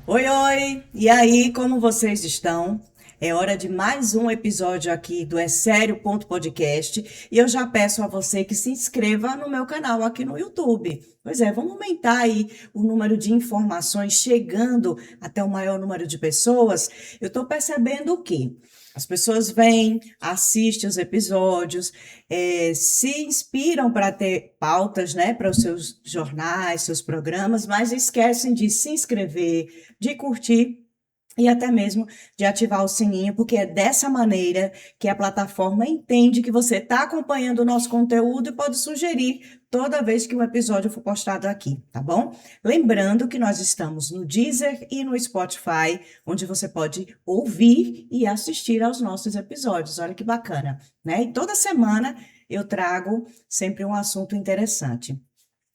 Oi, oi! E aí, como vocês estão? É hora de mais um episódio aqui do É Sério Ponto Podcast e eu já peço a você que se inscreva no meu canal aqui no YouTube. Pois é, vamos aumentar aí o número de informações chegando até o maior número de pessoas. Eu estou percebendo o quê? As pessoas vêm, assistem os episódios, se inspiram para ter pautas, né, para os seus jornais, seus programas, mas esquecem de se inscrever, de curtir e até mesmo de ativar o sininho, porque é dessa maneira que a plataforma entende que você está acompanhando o nosso conteúdo e pode sugerir toda vez que um episódio for postado aqui, tá bom? Lembrando que nós estamos no Deezer e no Spotify, onde você pode ouvir e assistir aos nossos episódios. Olha que bacana, né? E toda semana eu trago sempre um assunto interessante.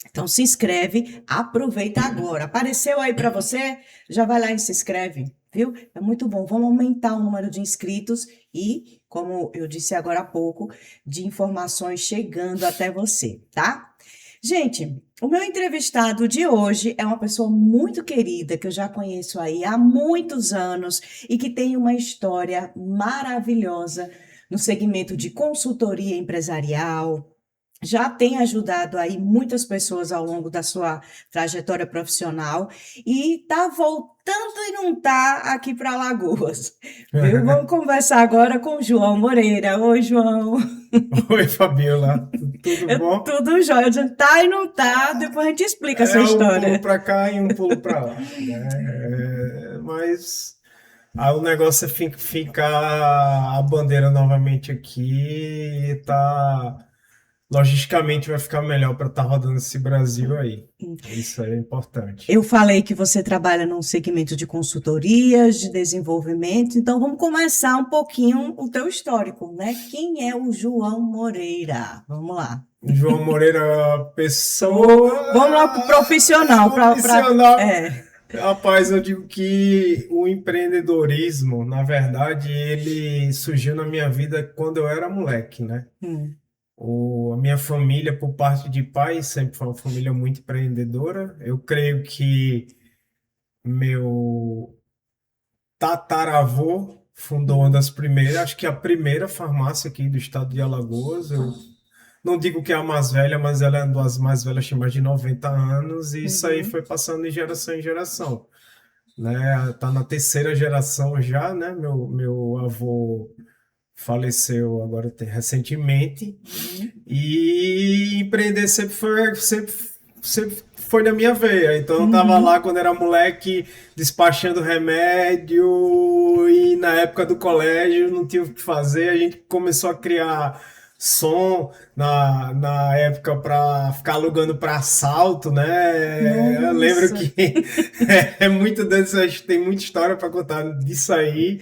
Então se inscreve, aproveita agora. Apareceu aí para você? Já vai lá e se inscreve, viu? É muito bom. Vamos aumentar o número de inscritos e, como eu disse agora há pouco, de informações chegando até você, tá? Gente, o meu entrevistado de hoje é uma pessoa muito querida que eu já conheço aí há muitos anos e que tem uma história maravilhosa no segmento de consultoria empresarial, já tem ajudado aí muitas pessoas ao longo da sua trajetória profissional e está voltando e não está aqui para Alagoas, viu? Vamos conversar agora com o João Moreira. Oi, João. Oi, Fabiola, tudo bom? Tudo jóia. Tá e não tá, depois a gente explica essa É um pulo história. para cá e um pulo para lá, né? Mas o negócio é ficar a bandeira novamente aqui e tá, logisticamente vai ficar melhor para estar rodando esse Brasil aí. Isso aí é importante. Eu falei que você trabalha num segmento de consultorias, de desenvolvimento, então vamos começar um pouquinho o teu histórico, né? Quem é o João Moreira? Vamos lá. João Moreira, pessoa Vamos lá para o profissional, profissional. Rapaz, eu digo que o empreendedorismo, na verdade, ele surgiu na minha vida quando eu era moleque, né? hum, A minha família, por parte de pai, sempre foi uma família muito empreendedora. Eu creio que meu tataravô fundou uma hum, das primeiras, acho que a primeira farmácia aqui do estado de Alagoas. Eu não digo que é a mais velha, mas ela é uma das mais velhas, tem mais de 90 anos, e isso aí uhum. foi passando de geração em geração, né? Tá na terceira geração já, né? Meu avô faleceu agora recentemente, Uhum, e empreender sempre foi na minha veia. Então eu tava lá uhum. quando era moleque despachando remédio, e na época do colégio não tinha o que fazer, a gente começou a criar som na época para ficar alugando para assalto, né? Eu lembro Nossa. que é muito desse, tem muita história para contar disso aí,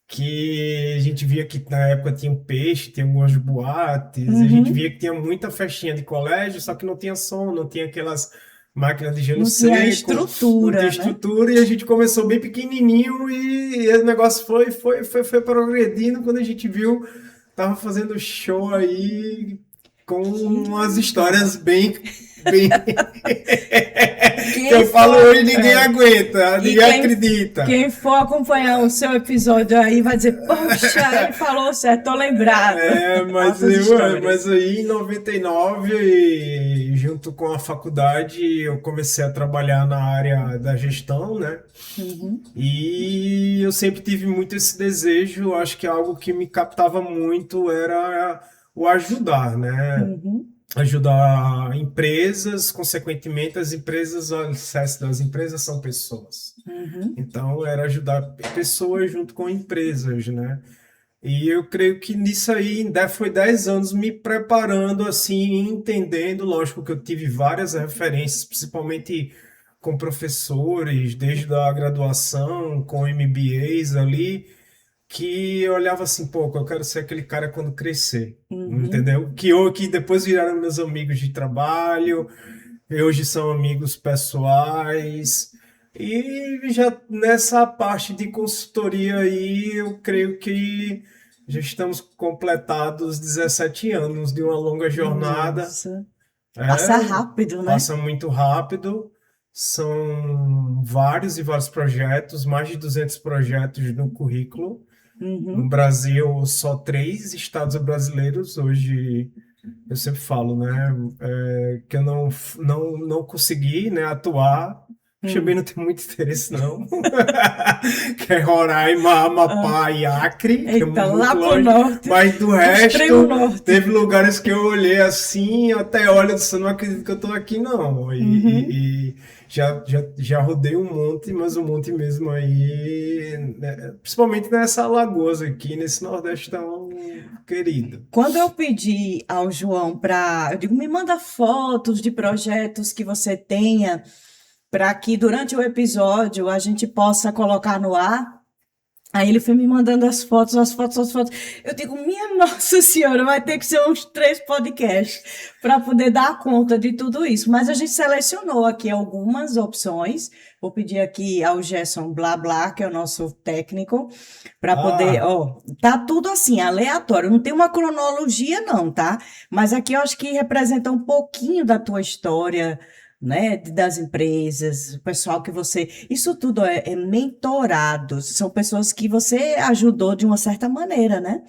que a gente via que na época tinha um peixe, tinha algumas boates, a gente via Uhum. que tinha muita festinha de colégio, só que não tinha som, não tinha aquelas máquinas de gelo Não tinha seco, não tinha estrutura, né? estrutura, e a gente começou bem pequenininho, e o negócio foi progredindo. Quando a gente viu, tava fazendo show aí com Que umas histórias legal. bem que Quem eu falo for, hoje ninguém aguenta, e ninguém acredita. quem for acompanhar o seu episódio aí vai dizer, poxa, ele falou certo, tô lembrado. Altas Mas histórias. aí em 99, e junto com a faculdade, eu comecei a trabalhar na área da gestão, né? Uhum, E eu sempre tive muito esse desejo, acho que algo que me captava muito era o ajudar, né? uhum, Ajudar empresas, consequentemente, as empresas, o alicerce das empresas são pessoas. uhum. Então, era ajudar pessoas junto com empresas, né? E eu creio que nisso aí foi 10 anos me preparando, assim, entendendo. Lógico que eu tive várias referências, principalmente com professores, desde a graduação, com MBAs ali, que eu olhava assim, pô, eu quero ser aquele cara quando crescer, Uhum. entendeu? Que depois viraram meus amigos de trabalho, e hoje são amigos pessoais. E já nessa parte de consultoria aí, eu creio que já estamos completados 17 anos de uma longa jornada. Nossa, passa É, rápido, né? passa muito rápido. São vários e vários projetos, mais de 200 projetos no currículo. No Uhum. Brasil, só 3 estados brasileiros hoje. Eu sempre falo, né, que eu não consegui, né, atuar. Também Hum. não tenho muito interesse, não. Que é Roraima, Ah, Amapá e Acre, que é eita, lá muito pro longe. norte, Mas do o extremo resto, norte. teve lugares que eu olhei assim, eu até olho e disse, eu não acredito que eu tô aqui, não. Uhum. E já rodei um monte, mas um monte mesmo aí, né, principalmente nessa Alagoas aqui, nesse Nordeste tão querido. Quando eu pedi ao João para, eu digo, me manda fotos de projetos que você tenha para que durante o episódio a gente possa colocar no ar. Aí ele foi me mandando as fotos, as fotos, as fotos. Eu digo, minha Nossa Senhora, vai ter que ser uns 3 podcasts para poder dar conta de tudo isso. Mas a gente selecionou aqui algumas opções. Vou pedir aqui ao Gerson Blá Blá, que é o nosso técnico, para poder, Ah, ó, tá tudo assim, aleatório. Não tem uma cronologia, não, tá? Mas aqui eu acho que representa um pouquinho da tua história, né, das empresas, o pessoal que você. Isso tudo é mentorados, são pessoas que você ajudou de uma certa maneira, né?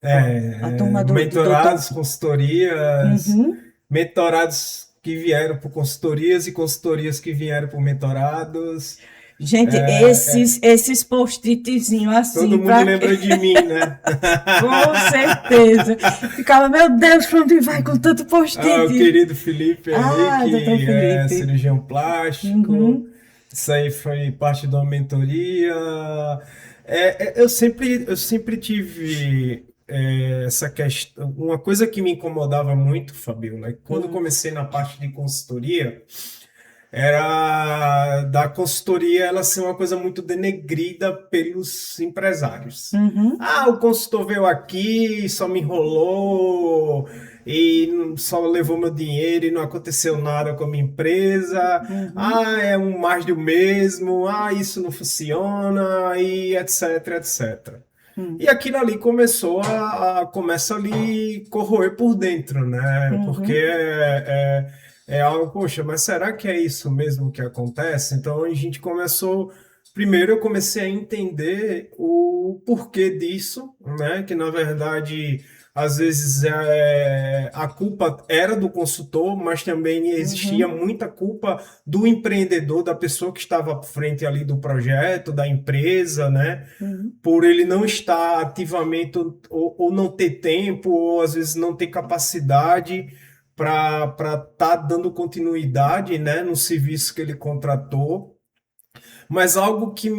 Ó, a turma do doutor. mentorados, consultorias, Uhum. mentorados que vieram por consultorias e consultorias que vieram por mentorados. Gente, esses post-itzinhos Todo assim, mundo para lembra de mim, né? com certeza. Ficava, meu Deus, para onde vai com tanto Ah, o post-it? querido Felipe aí, Ah, doutor que é Felipe. cirurgião plástico. Uhum. Isso aí foi parte de uma mentoria. Eu sempre tive essa questão. Uma coisa que me incomodava muito, Fabio, né? Quando eu Hum. comecei na parte de consultoria, era da consultoria ela ser uma coisa muito denegrida pelos empresários. Uhum. Ah, o consultor veio aqui, só me enrolou e só levou meu dinheiro e não aconteceu nada com a minha empresa. Uhum. Ah, é um mais do mesmo. Ah, isso não funciona e etc, etc. E Hum. aquilo ali começa ali corroer por dentro, né? Porque Uhum. é algo, poxa, mas será que é isso mesmo que acontece? Então a gente começou. Primeiro eu comecei a entender o porquê disso, né? Que na verdade às vezes a culpa era do consultor, mas também existia Uhum. muita culpa do empreendedor, da pessoa que estava à frente ali do projeto, da empresa, né? Uhum. Por ele não estar ativamente ou não ter tempo, ou às vezes não ter capacidade para estar dando continuidade, né, no serviço que ele contratou. Mas algo que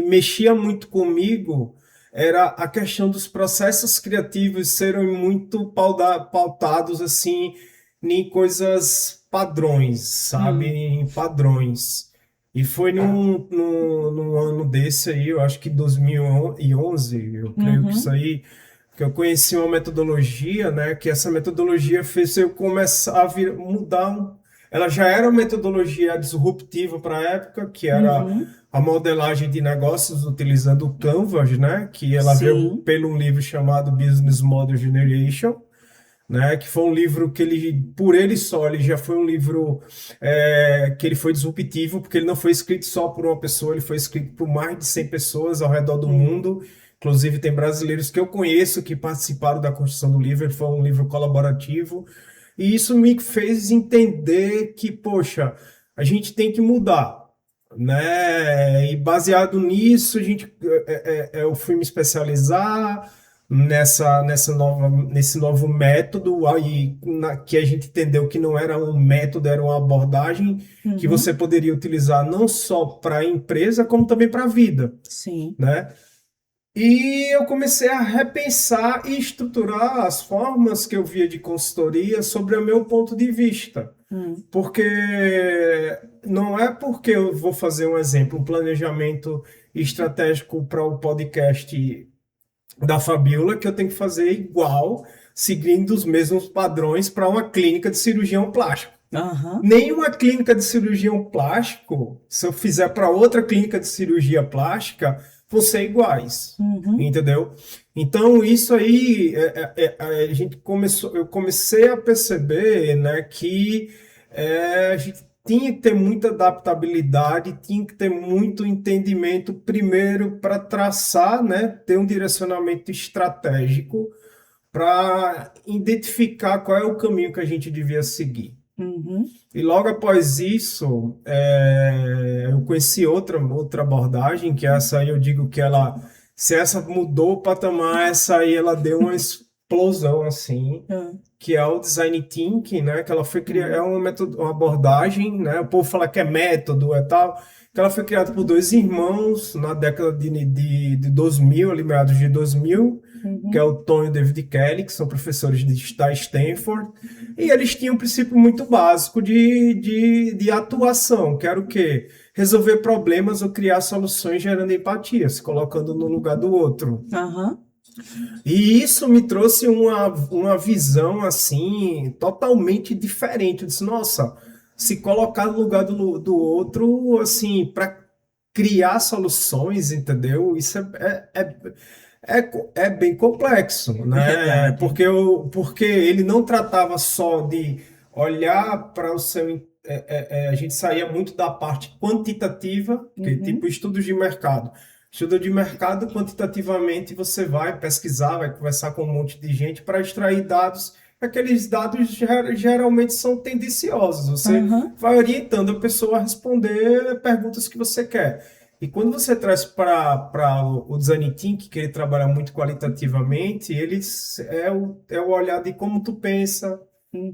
mexia muito comigo era a questão dos processos criativos serem muito pautados assim em coisas padrões, sabe? Hum. Em padrões. E foi num ano desse aí, eu acho que 2011, eu creio que isso Uhum. aí, que eu conheci uma metodologia, né? Que essa metodologia fez eu começar a mudar ela já era uma metodologia disruptiva para a época, que era Uhum. a modelagem de negócios utilizando o Canvas, né? Que ela veio Sim. pelo um livro chamado Business Model Generation, né? Que foi um livro que ele, por ele só, ele já foi um livro que ele foi disruptivo, porque ele não foi escrito só por uma pessoa, ele foi escrito por mais de 100 pessoas ao redor do Sim. mundo. Inclusive, tem brasileiros que eu conheço que participaram da construção do livro. Ele foi um livro colaborativo. E isso me fez entender que, poxa, a gente tem que mudar, né? E baseado nisso, eu fui me especializar nesse novo método, aí, que a gente entendeu que não era um método, era uma abordagem que você Uhum. poderia utilizar não só para a empresa, como também para a vida, Sim. né? E eu comecei a repensar e estruturar as formas que eu via de consultoria sobre o meu ponto de vista. Hum. Porque não é porque eu vou fazer um exemplo, um planejamento estratégico para o podcast da Fabiola, que eu tenho que fazer igual, seguindo os mesmos padrões para uma clínica de cirurgião plástico. Aham. Nenhuma clínica de cirurgião plástico, se eu fizer para outra clínica de cirurgia plástica, vão ser iguais, Uhum. entendeu? Então, isso aí, a gente eu comecei a perceber, né, que a gente tinha que ter muita adaptabilidade, tinha que ter muito entendimento, primeiro, para traçar, né, ter um direcionamento estratégico para identificar qual é o caminho que a gente devia seguir. Uhum. E logo após isso, eu conheci outra abordagem, que essa aí eu digo que ela, se essa mudou o patamar, essa aí ela deu uma explosão assim, Ah, que é o design thinking, né? Que ela foi criada, é uma uma abordagem, né? O povo fala que é método, é tal, que ela foi criada por dois irmãos na década de 2000, ali meados de 2000, que é uhum. o Tom e o David Kelly, que são professores da Stanford, e eles tinham um princípio muito básico de atuação, que era o quê? Resolver problemas ou criar soluções gerando empatia, se colocando no lugar do outro. Aham. E isso me trouxe uma visão assim totalmente diferente. Eu disse, nossa, se colocar no lugar do outro, assim, para criar soluções, entendeu? Isso é bem complexo, né? Verdade. Porque ele não tratava só de olhar para o seu. A gente saía muito da parte quantitativa, que tipo Uhum. estudos de mercado. Estudo de mercado, quantitativamente, você vai pesquisar, vai conversar com um monte de gente para extrair dados. Aqueles dados geralmente são tendenciosos. Você Aham. vai orientando a pessoa a responder perguntas que você quer. E quando você traz para o design thinking, que ele trabalha muito qualitativamente, ele é o olhar de como tu pensa,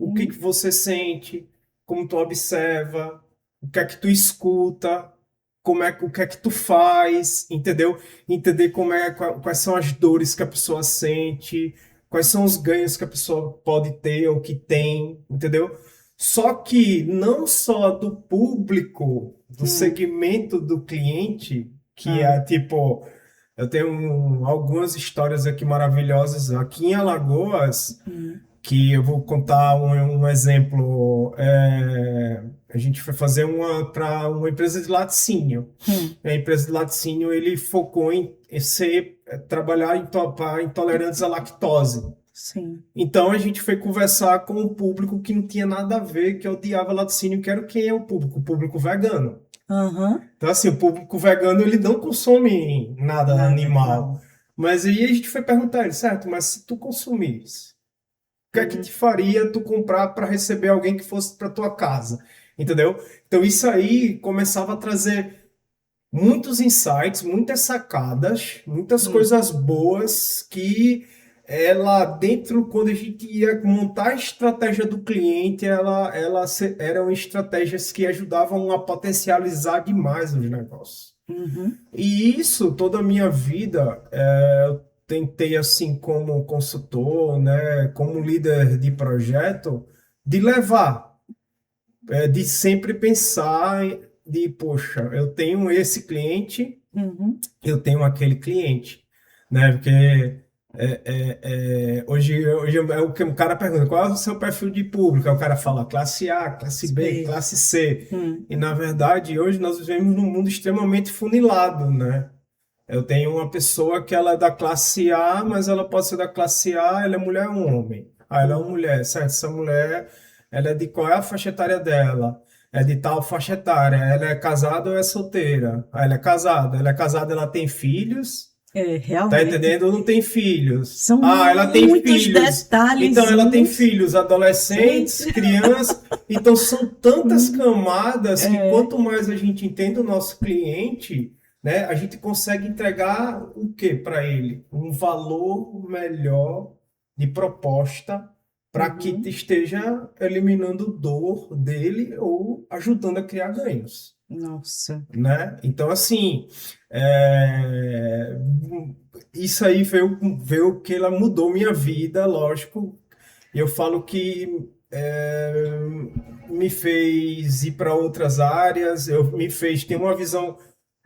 o que que Uhum. você sente, como tu observa, o que é que tu escuta, o que é que tu faz, entendeu? Entender quais são as dores que a pessoa sente, quais são os ganhos que a pessoa pode ter ou que tem, entendeu? Só que não só do público, do Hum. segmento do cliente, que Ah. é tipo, eu tenho algumas histórias aqui maravilhosas aqui em Alagoas, Hum. que eu vou contar um exemplo. A gente foi fazer uma para uma empresa de laticínio. Hum. A empresa de laticínio ele focou em trabalhar para intolerantes à lactose. Sim. Então a gente foi conversar com um público que não tinha nada a ver, que odiava laticínio, que era quem é o público vegano. Aham. Então assim, o público vegano ele não consome nada Nada animal. animal. Mas aí a gente foi perguntar ele, certo, mas se tu consumires, o que é que te Uhum. faria tu comprar para receber alguém que fosse para tua casa? Entendeu? Então isso aí começava a trazer muitos insights, muitas sacadas, muitas Hum. coisas boas que ela dentro quando a gente ia montar a estratégia do cliente, eram estratégias que ajudavam a potencializar demais os negócios. Uhum. E isso toda a minha vida, eu tentei assim como consultor, né, como líder de projeto, de levar, de sempre pensar poxa, eu tenho esse cliente, Uhum. eu tenho aquele cliente, né? Porque hoje é o que o cara pergunta, qual é o seu perfil de público? Aí o cara fala classe A, classe B, Sei. classe C. Hum. E na verdade, hoje nós vivemos num mundo extremamente funilado, né? Eu tenho uma pessoa que ela é da classe A, mas ela pode ser da classe A, ela é mulher ou homem. Ah, ela é uma Hum. mulher, certo? Essa mulher, ela é de qual é a faixa etária dela? É de tal faixa etária. Ela é casada ou é solteira? Ah, ela é casada, ela tem filhos? É, Tá realmente. entendendo? Ou não tem filhos? São Ah, ela tem muitos filhos. Então ela tem detalhezinhos. filhos, Eita. adolescentes, crianças. Então são tantas Hum. camadas que É. quanto mais a gente entende o nosso cliente, né, a gente consegue entregar o que para ele? Um valor melhor de proposta para que Uhum. esteja eliminando dor dele ou ajudando a criar ganhos, Nossa. né? Então, assim, é, isso aí veio que ela mudou minha vida, lógico. Eu falo que me fez ir para outras áreas, me fez ter uma visão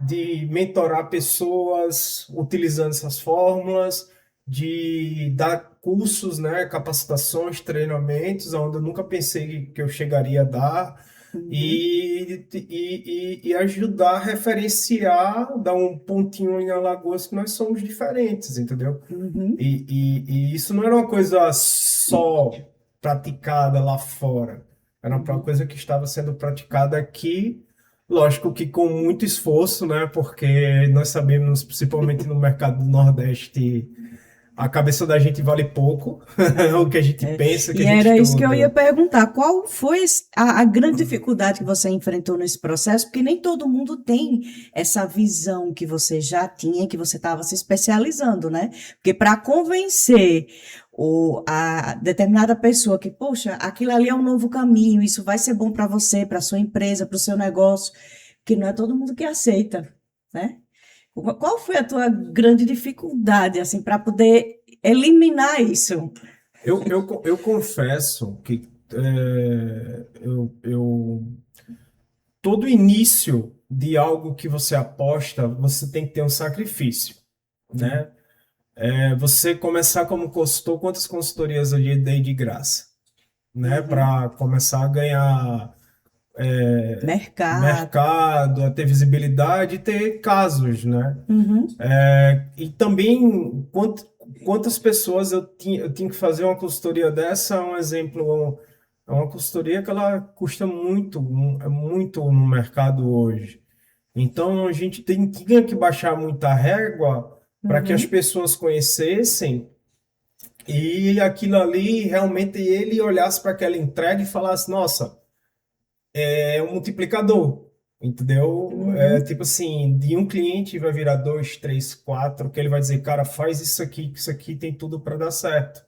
de mentorar pessoas utilizando essas fórmulas, de dar cursos, né, capacitações, treinamentos, onde eu nunca pensei que eu chegaria a dar Uhum. e ajudar a referenciar, dar um pontinho em Alagoas que nós somos diferentes, entendeu? Uhum. E isso não era uma coisa só praticada lá fora. Era uma Uhum. coisa que estava sendo praticada aqui, lógico que com muito esforço, né? Porque nós sabemos, principalmente no mercado do Nordeste, a cabeça da gente vale pouco, o É, que a gente é. pensa, o que E a gente era isso que eu ia estuda. perguntar. Qual foi a grande dificuldade que você enfrentou nesse processo? Porque nem todo mundo tem essa visão que você já tinha, que você estava se especializando, né? Porque para convencer a determinada pessoa que, poxa, aquilo ali é um novo caminho, isso vai ser bom para você, para sua empresa, para o seu negócio, que não é todo mundo que aceita, né? Qual foi a tua grande dificuldade, assim, para poder eliminar isso? Eu confesso que todo início de algo que você aposta, você tem que ter um sacrifício, né? Você começar como consultor, quantas consultorias eu dei de graça, né? Uhum. Para começar a ganhar Mercado. mercado, a ter visibilidade e ter casos, né? Uhum. E também quantas pessoas eu tinha que fazer uma consultoria dessa, um exemplo, é uma consultoria que ela custa muito, é muito no mercado hoje. Então a gente tinha que baixar muita régua para que as Uhum. pessoas conhecessem e aquilo ali realmente ele olhasse para aquela entrega e falasse, nossa, é um multiplicador, entendeu? É Uhum. tipo assim, de um cliente vai virar dois, três, quatro, que ele vai dizer, cara, faz isso aqui, que isso aqui tem tudo para dar certo,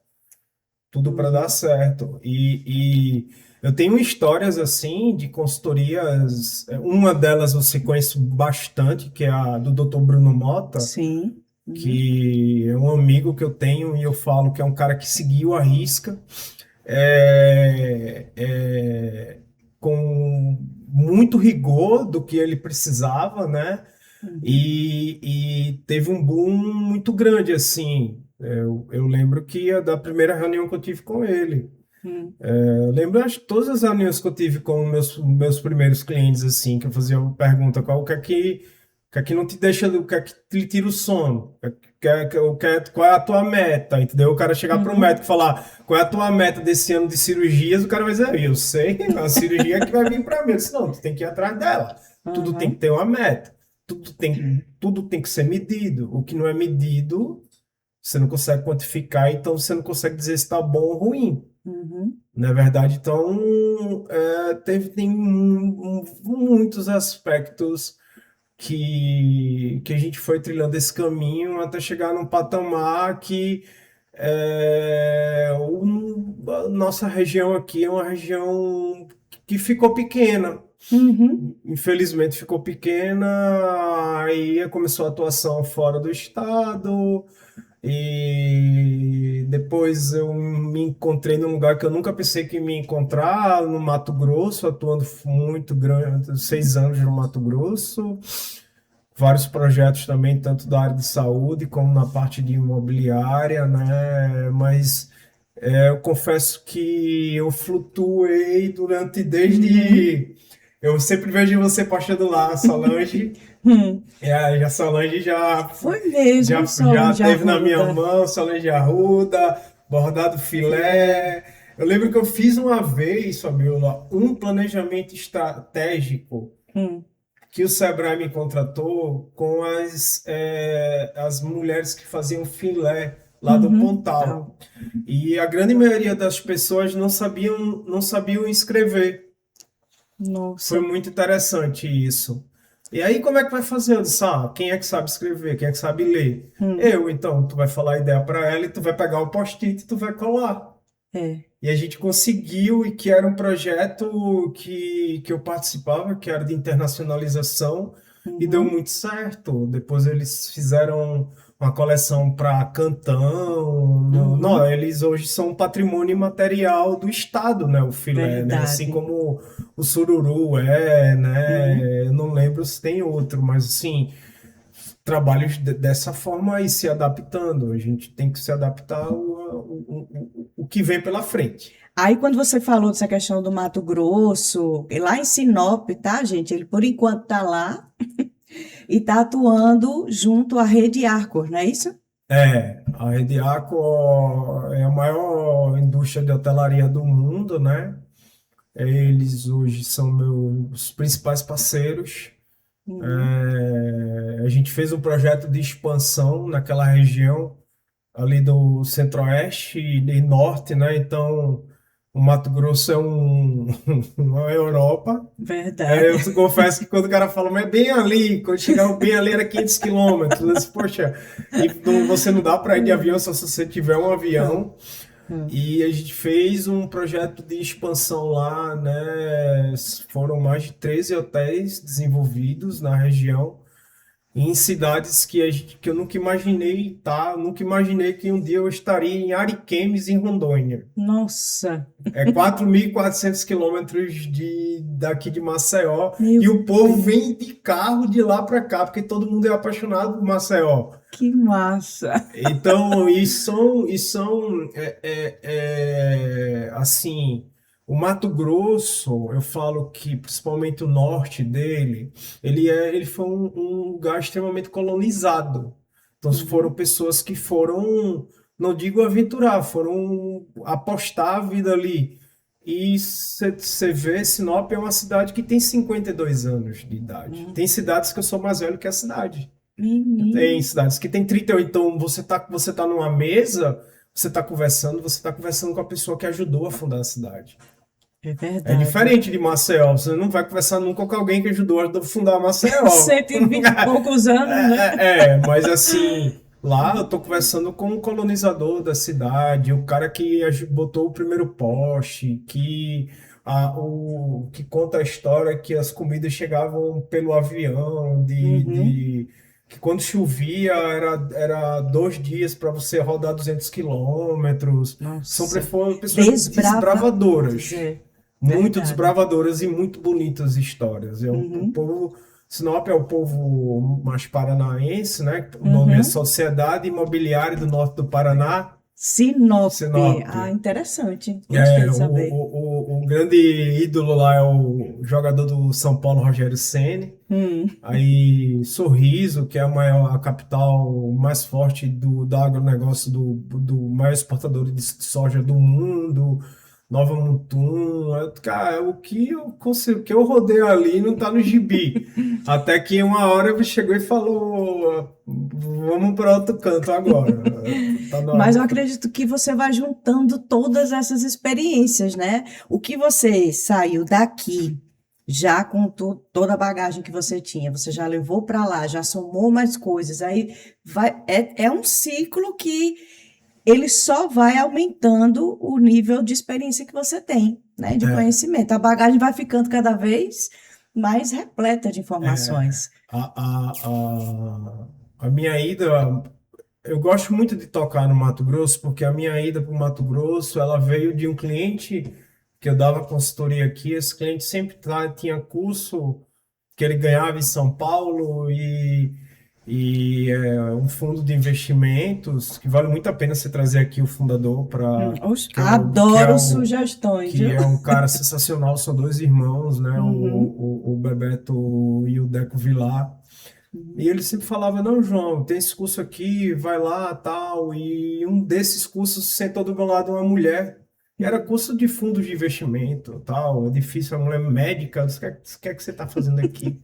tudo para dar Uhum. certo. E eu tenho histórias assim de consultorias, uma delas você conhece bastante, que é a do Dr. Bruno Mota, Sim. Uhum. que é um amigo que eu tenho e eu falo que é um cara que seguiu a risca é, é, com muito rigor do que ele precisava, né? Uhum. E teve um boom muito grande, assim. Eu lembro que da primeira reunião que eu tive com ele. Uhum. Eu lembro, acho que todas as reuniões que eu tive com meus primeiros clientes, assim, que eu fazia uma pergunta, o que é que não te deixa, o que é que te tira o sono? Qual é a tua meta? Entendeu? O cara chegar para um médico e Uhum. falar qual é a tua meta desse ano de cirurgias, o cara vai dizer, eu sei, a cirurgia que vai vir para mim. Eu disse, não, tu tem que ir atrás dela. Tudo tem que Uhum. ter uma meta. Tudo tem que ser medido. O que não é medido, você não consegue quantificar, então você não consegue dizer se está bom ou ruim. Uhum. Na verdade, então, tem muitos aspectos que a gente foi trilhando esse caminho até chegar num patamar que a nossa região aqui é uma região que ficou pequena. Uhum. Infelizmente ficou pequena, aí começou a atuação fora do estado, e depois eu me encontrei num lugar que eu nunca pensei que ia me encontrar, no Mato Grosso, atuando muito grande, 6 anos no Mato Grosso, vários projetos também, tanto da área de saúde como na parte de imobiliária, né? Mas eu confesso que eu flutuei Uhum. desde. Eu sempre vejo você postando lá, Solange. Hum. A Solange Foi mesmo, já Solange teve na minha Arruda. mão, Solange Arruda, bordado Filé. filé. Eu lembro que eu fiz uma vez, Fabiola, um planejamento estratégico Hum. que o Sebrae me contratou com as mulheres que faziam filé lá do Uhum. Tal. Pontal. E a grande maioria das pessoas não sabiam escrever. Foi Nossa. muito interessante isso. E aí, como é que vai fazer? Eu disse, quem é que sabe escrever? Quem é que sabe ler? Hum. Eu, então, tu vai falar a ideia para ela e tu vai pegar o post-it e tu vai colar. É. E a gente conseguiu, e que era um projeto que eu participava, que era de internacionalização, e deu Uhum. muito certo. Depois eles fizeram uma coleção para Cantão. Não, Uhum. eles hoje são um patrimônio material do Estado, né? O filé, né? Assim Verdade. como o sururu Uhum. né? Eu não lembro se tem outro, mas assim, trabalhos dessa forma e se adaptando. A gente tem que se adaptar o que vem pela frente. Aí, quando você falou dessa questão do Mato Grosso, e lá em Sinop, tá, gente? Ele, por enquanto, tá lá e tá atuando junto à Rede Arcor, não é isso? A Rede Aqua é a maior indústria de hotelaria do mundo, né? Eles hoje são meus principais parceiros. Uhum. A gente fez um projeto de expansão naquela região ali do Centro-Oeste e Norte, né? Então, o Mato Grosso é uma Europa. Verdade. Eu confesso que quando o cara fala, mas é bem ali, quando chegava bem ali era 500 quilômetros. Eu disse, poxa, e você não dá para ir de avião só se você tiver um Hum, avião. hum. E a gente fez um projeto de expansão lá, né? Foram mais de 13 hotéis desenvolvidos na região, em cidades que eu nunca imaginei estar, nunca imaginei que um dia eu estaria em Ariquemes, em Rondônia. Nossa, É 4.400 quilômetros daqui de Maceió, meu e o povo Deus, vem de carro de lá para cá, porque todo mundo é apaixonado por Maceió. que massa. Então, assim, o Mato Grosso, eu falo que principalmente o norte dele, ele foi um lugar extremamente colonizado. Então, foram Uhum. pessoas que foram, não digo aventurar, foram apostar a vida ali. E você vê, Sinop é uma cidade que tem 52 anos de idade. Hum. Tem cidades que eu sou mais velho que a cidade. Tem Menino, cidades que tem 30, então você tá numa mesa, você tá conversando com a pessoa que ajudou a fundar a cidade. é É verdade. diferente de Maceió, você não vai conversar nunca com alguém que ajudou a fundar Maceió. 120 e poucos anos, né? Mas assim, lá eu tô conversando com um colonizador da cidade, o cara que botou o primeiro poste, que conta a história que as comidas chegavam pelo avião, Uhum. que quando chovia era 2 dias para você rodar 200 quilômetros. São Nossa, pessoas desbravadores, desbravadoras, é muito verdade. desbravadoras e muito bonitas histórias. O Uhum. povo Sinop é o povo mais paranaense, né? O nome é Uhum. Sociedade Imobiliária do Norte do Paraná, Sinop. Sinop. Ah, interessante. Gostei de saber. O grande ídolo lá é o jogador do São Paulo, Rogério Ceni. Hum. Aí Sorriso, que é a capital mais forte do agronegócio, do maior exportador de soja do mundo. Nova Mutum, cara, o que eu rodei ali não tá no gibi. Até que uma hora ele chegou e falou: vamos para outro canto agora. Tá na Mas hora. eu acredito que você vai juntando todas essas experiências, né? O que você saiu daqui já com toda a bagagem que você já levou para lá, já somou mais coisas, aí é um ciclo que ele só vai aumentando o nível de experiência que você tem, né? De É, conhecimento. A bagagem vai ficando cada vez mais repleta de é, informações. a minha ida, eu gosto muito de tocar no Mato Grosso, porque a minha ida para o Mato Grosso, ela veio de um cliente que eu dava consultoria aqui. Esse cliente sempre tinha curso que ele ganhava em São Paulo, e um fundo de investimentos que vale muito a pena você trazer aqui o fundador para Oxe, que é o que é adoro o sugestões, que viu? é um cara sensacional. São dois irmãos, né? Uhum. O Bebeto e o Deco Vilar. E ele sempre falava: não, João, tem esse curso aqui, vai lá, tal. E um desses cursos sentou do meu lado uma mulher. E era curso de fundos de investimento, tal. É difícil, a mulher médica. Eu disse: o que é que você está fazendo aqui?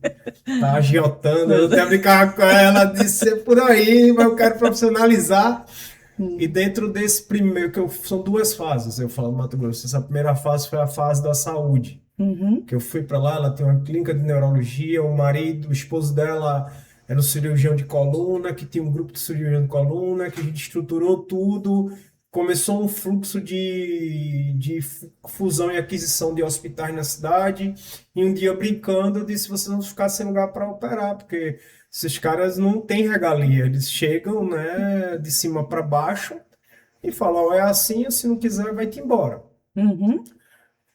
Tá agiotando. Eu até brincava com ela, disse: é por aí, mas eu quero profissionalizar. E Hum. dentro desse primeiro, são duas fases, eu falo no Mato Grosso. Essa primeira fase foi a fase da saúde, Uhum. que eu fui para lá, ela tem uma clínica de neurologia, o esposo dela era um cirurgião de coluna, que tinha um grupo de cirurgião de coluna, que a gente estruturou tudo, começou um fluxo de fusão e aquisição de hospitais na cidade, e um dia brincando, eu disse: vocês vão ficar sem lugar para operar, porque esses caras não têm regalia, eles chegam, né, de cima para baixo e falam: ó, é assim, se não quiser, vai-te embora. Uhum.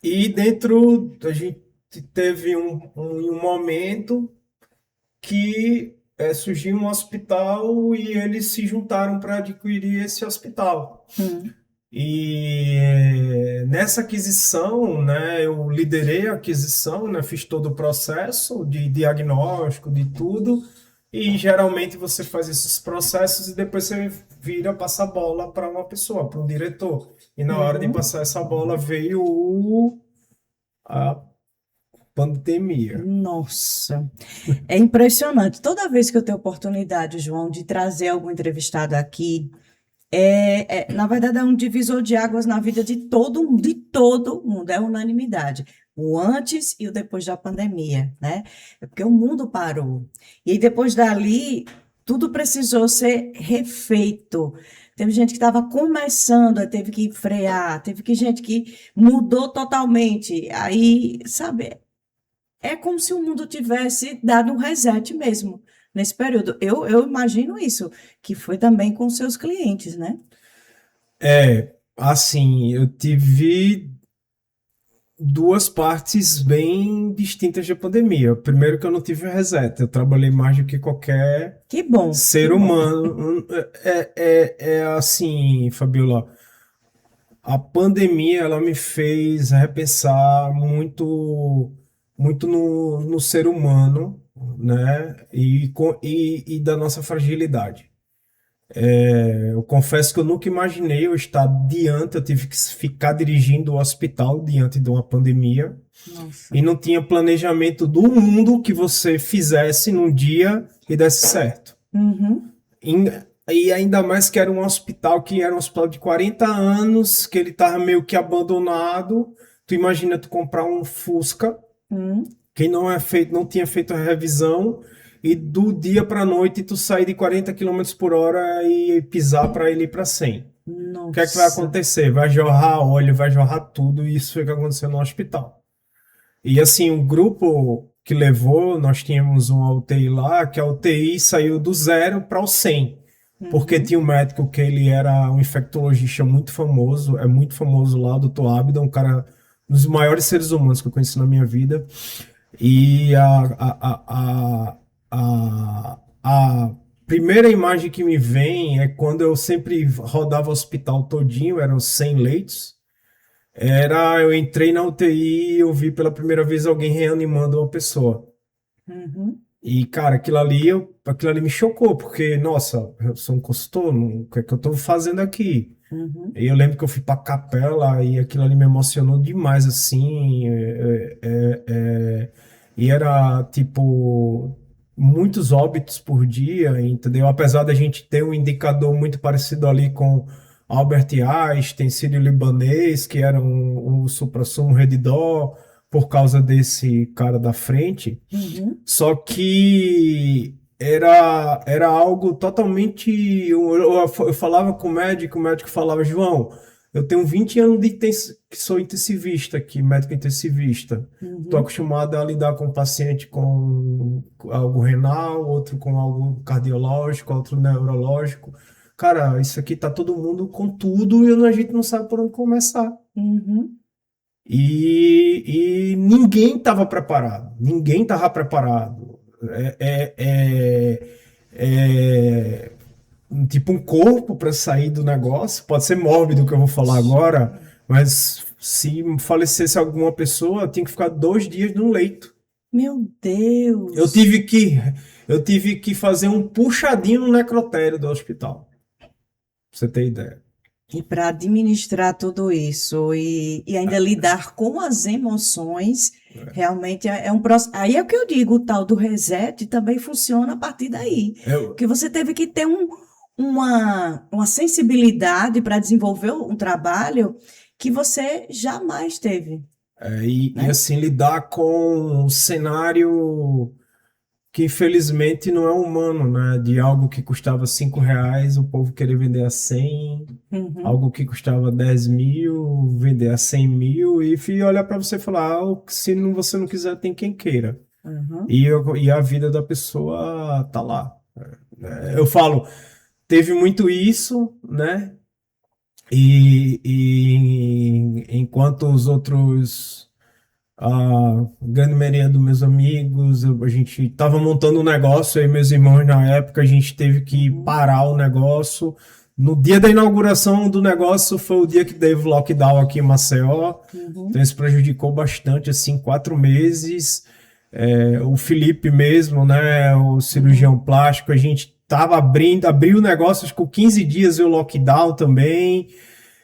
E dentro, a gente teve um momento que surgiu um hospital e eles se juntaram para adquirir esse hospital. Hum. E nessa aquisição, né, eu liderei a aquisição, né, fiz todo o processo de diagnóstico, de tudo, e geralmente você faz esses processos e depois você vira passar a bola para uma pessoa, para um diretor. E na hora de Uhum. passar essa bola veio o a pandemia. Nossa, é impressionante. Toda vez que eu tenho oportunidade, João, de trazer algum entrevistado aqui, na verdade, é um divisor de águas na vida de todo mundo, é unanimidade. O antes e o depois da pandemia, né? É porque o mundo parou. E aí, depois dali, tudo precisou ser refeito. Teve gente que estava começando, aí teve que frear, gente que mudou totalmente. Aí, sabe, é como se o mundo tivesse dado um reset mesmo nesse período. Eu imagino isso, que foi também com seus clientes, né? Assim, eu tive duas partes bem distintas da pandemia. Primeiro que eu não tive reset, eu trabalhei mais do que qualquer Que bom, ser que bom. humano. É assim, Fabiola, a pandemia ela me fez repensar muito no ser humano, né? E da nossa fragilidade. Eu confesso que eu nunca imaginei eu estar diante, eu tive que ficar dirigindo o hospital diante de uma pandemia Nossa. e não tinha planejamento do mundo que você fizesse num dia e desse certo. Uhum, E ainda mais que era um hospital de 40 anos, que ele estava meio que abandonado. Tu imagina tu comprar um Fusca, uhum. que não tinha feito a revisão, e do dia para a noite tu sair de 40 quilômetros por hora e pisar para ele ir para 100. O que é que vai Nossa. acontecer? Vai jorrar óleo, vai jorrar tudo, e isso foi o que aconteceu no hospital. E assim, o grupo que levou, nós tínhamos uma UTI lá, que a UTI saiu do 0 para o 100, porque Uhum, tinha um médico que ele era um infectologista muito famoso, é muito famoso lá, o Dr. Abda, um cara um dos maiores seres humanos que eu conheci na minha vida. E a primeira imagem que me vem é quando eu sempre rodava o hospital todinho, eram 100 leitos. Eu entrei na UTI e eu vi pela primeira vez alguém reanimando uma pessoa. uhum, E, cara, aquilo ali me chocou, porque, nossa, eu sou um consultor, o que é que eu tô fazendo aqui? uhum, E eu lembro que eu fui pra capela e aquilo ali me emocionou demais, assim. E era, tipo, muitos óbitos por dia, entendeu? Apesar da gente ter um indicador muito parecido ali com Albert Einstein, sírio-libanês, que era um suprassumo redidor, por causa desse cara da frente. uhum. Só que era algo totalmente. Eu falava com o médico falava, João, eu tenho 20 anos que sou intensivista aqui, médico intensivista. Estou Uhum. acostumado a lidar com paciente com algo renal, outro com algo cardiológico, outro neurológico. Cara, isso aqui tá todo mundo com tudo e a gente não sabe por onde começar. Uhum. E ninguém estava preparado. Ninguém estava preparado. É, é, é, tipo um corpo para sair do negócio. Pode ser mórbido o que eu vou falar agora, mas se falecesse alguma pessoa, tinha que ficar 2 dias no leito. Meu Eu Deus. tive que, eu tive que fazer um puxadinho no necrotério do hospital, pra você ter ideia. E para administrar tudo isso e ainda lidar com as emoções, realmente é um processo. Aí é o que eu digo, o tal do reset também funciona a partir daí. Eu, Que você teve que ter uma sensibilidade para desenvolver um trabalho que você jamais teve, e né? assim, lidar com o cenário que infelizmente não é humano, né? De algo que custava R$ 5, o povo querer vender a 100, Uhum, algo que custava 10.000, vender a 100.000, e olhar para você e falar, se não, você não quiser, tem quem queira. uhum. E a vida da pessoa tá lá. Eu falo, teve muito isso, né? Enquanto os outros a grande maioria dos meus amigos, a gente estava montando um negócio, aí meus irmãos na época, a gente teve que Uhum, parar o negócio. No dia da inauguração do negócio foi o dia que teve lockdown aqui em Maceió, então uhum, isso prejudicou bastante, assim, 4 meses. O Felipe mesmo, né, o cirurgião uhum. plástico, a gente tava abriu o negócio, acho que com 15 dias e o lockdown também.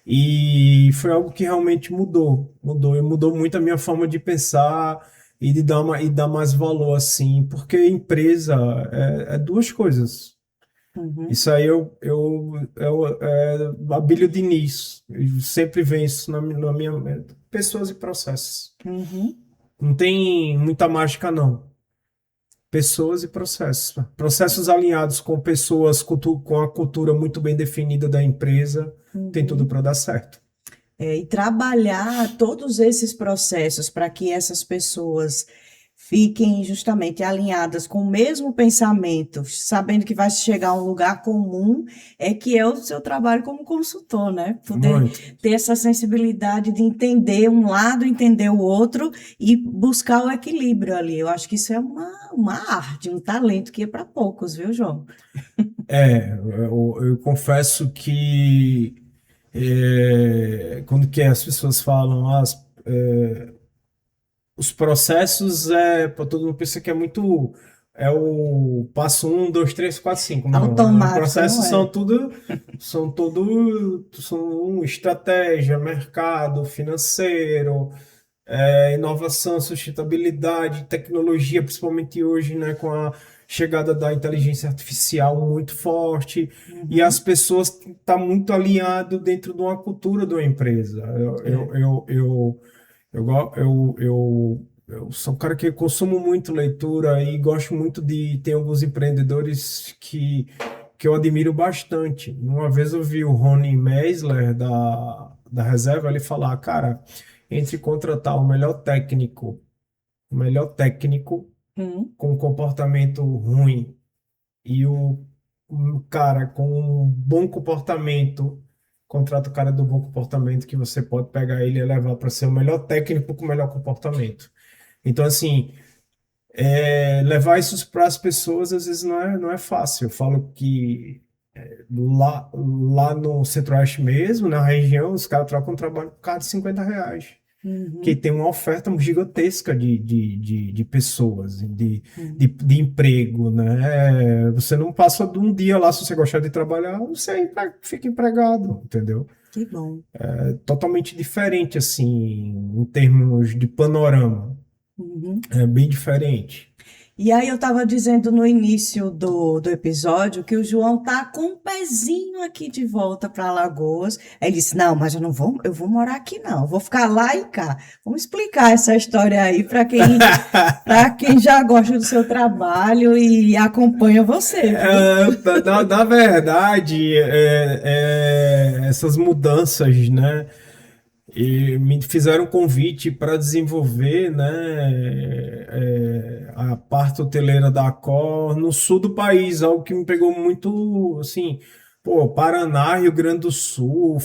E foi algo que realmente mudou, e mudou muito a minha forma de pensar e de dar mais valor, assim, porque empresa é duas coisas. Uhum, Isso aí Abílio Diniz, eu sempre vem isso na minha mente. Pessoas e processos. uhum. Não tem muita mágica, não. Pessoas e processos. Processos alinhados com pessoas, com a cultura muito bem definida da empresa, tem tudo Uhum. para dar certo. E trabalhar todos esses processos para que essas pessoas fiquem justamente alinhadas com o mesmo pensamento, sabendo que vai chegar a um lugar comum, é que é o seu trabalho como consultor, né? Poder Muito. ter essa sensibilidade de entender um lado, entender o outro e buscar o equilíbrio ali. Eu acho que isso é uma arte, um talento que é para poucos, viu, João? Eu confesso que quando que as pessoas falam os processos para todo mundo pensa que é muito o passo um, dois, três, quatro, cinco. Não, os Automático, não processos é? são estratégia, mercado, financeiro, inovação, sustentabilidade, tecnologia, principalmente hoje, né, com a chegada da inteligência artificial muito forte, e as Uhum. pessoas estão muito alinhado dentro de uma cultura de uma empresa. É. Eu sou um cara que consumo muito leitura e gosto muito de. Tem alguns empreendedores que eu admiro bastante. Uma vez eu vi o Rony Meisler, da Reserva, ele falar: cara, entre contratar o melhor técnico Uhum. com um comportamento ruim e um cara com um bom comportamento, contrata o cara do bom comportamento, que você pode pegar ele e levar para ser o melhor técnico com o melhor comportamento. Então, assim, levar isso para as pessoas às vezes não é fácil. Eu falo que lá no Centro-Oeste mesmo, na região, os caras trocam um trabalho por causa de R$ 50, que Uhum. tem uma oferta gigantesca de pessoas, de, Uhum. de emprego, né? Você não passa de um dia lá, se você gostar de trabalhar, você fica empregado, entendeu? Que bom. É totalmente diferente, assim, em termos de panorama. Uhum. É bem diferente. E aí eu estava dizendo no início do episódio que o João tá com um pezinho aqui de volta para Alagoas. Aí ele disse: "Não, mas eu vou morar aqui não, eu vou ficar lá e cá". Vamos explicar essa história aí para quem já gosta do seu trabalho e acompanha você, viu? Na verdade, essas mudanças, né? E me fizeram um convite para desenvolver, né, a parte hoteleira da Accor no sul do país, algo que me pegou muito, assim, pô, Paraná, Rio Grande do Sul,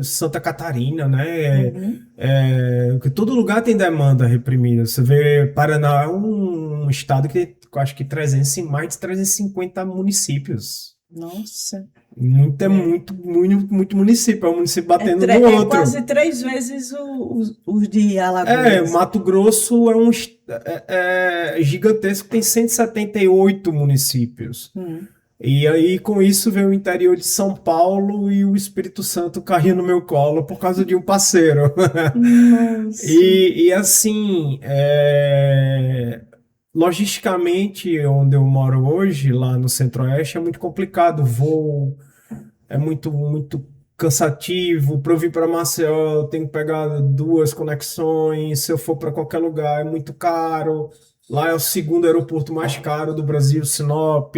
Santa Catarina, né, Uhum. que todo lugar tem demanda reprimida. Você vê, Paraná é um estado que tem, eu acho que mais de 350 municípios. Nossa, Muito, é é. muito, muito, muito município, é um município batendo no É quase outro. 3 vezes os de Alagoas. Mato Grosso é gigantesco, tem 178 municípios. Hum. E aí, com isso, veio o interior de São Paulo e o Espírito Santo caiu no meu colo por causa de um parceiro. Nossa. E assim, logisticamente, onde eu moro hoje, lá no Centro-Oeste, é muito complicado. Voo é muito, muito cansativo. Para eu vir para Maceió, eu tenho que pegar duas conexões. Se eu for para qualquer lugar, é muito caro. Lá é o segundo aeroporto mais caro do Brasil, Sinop.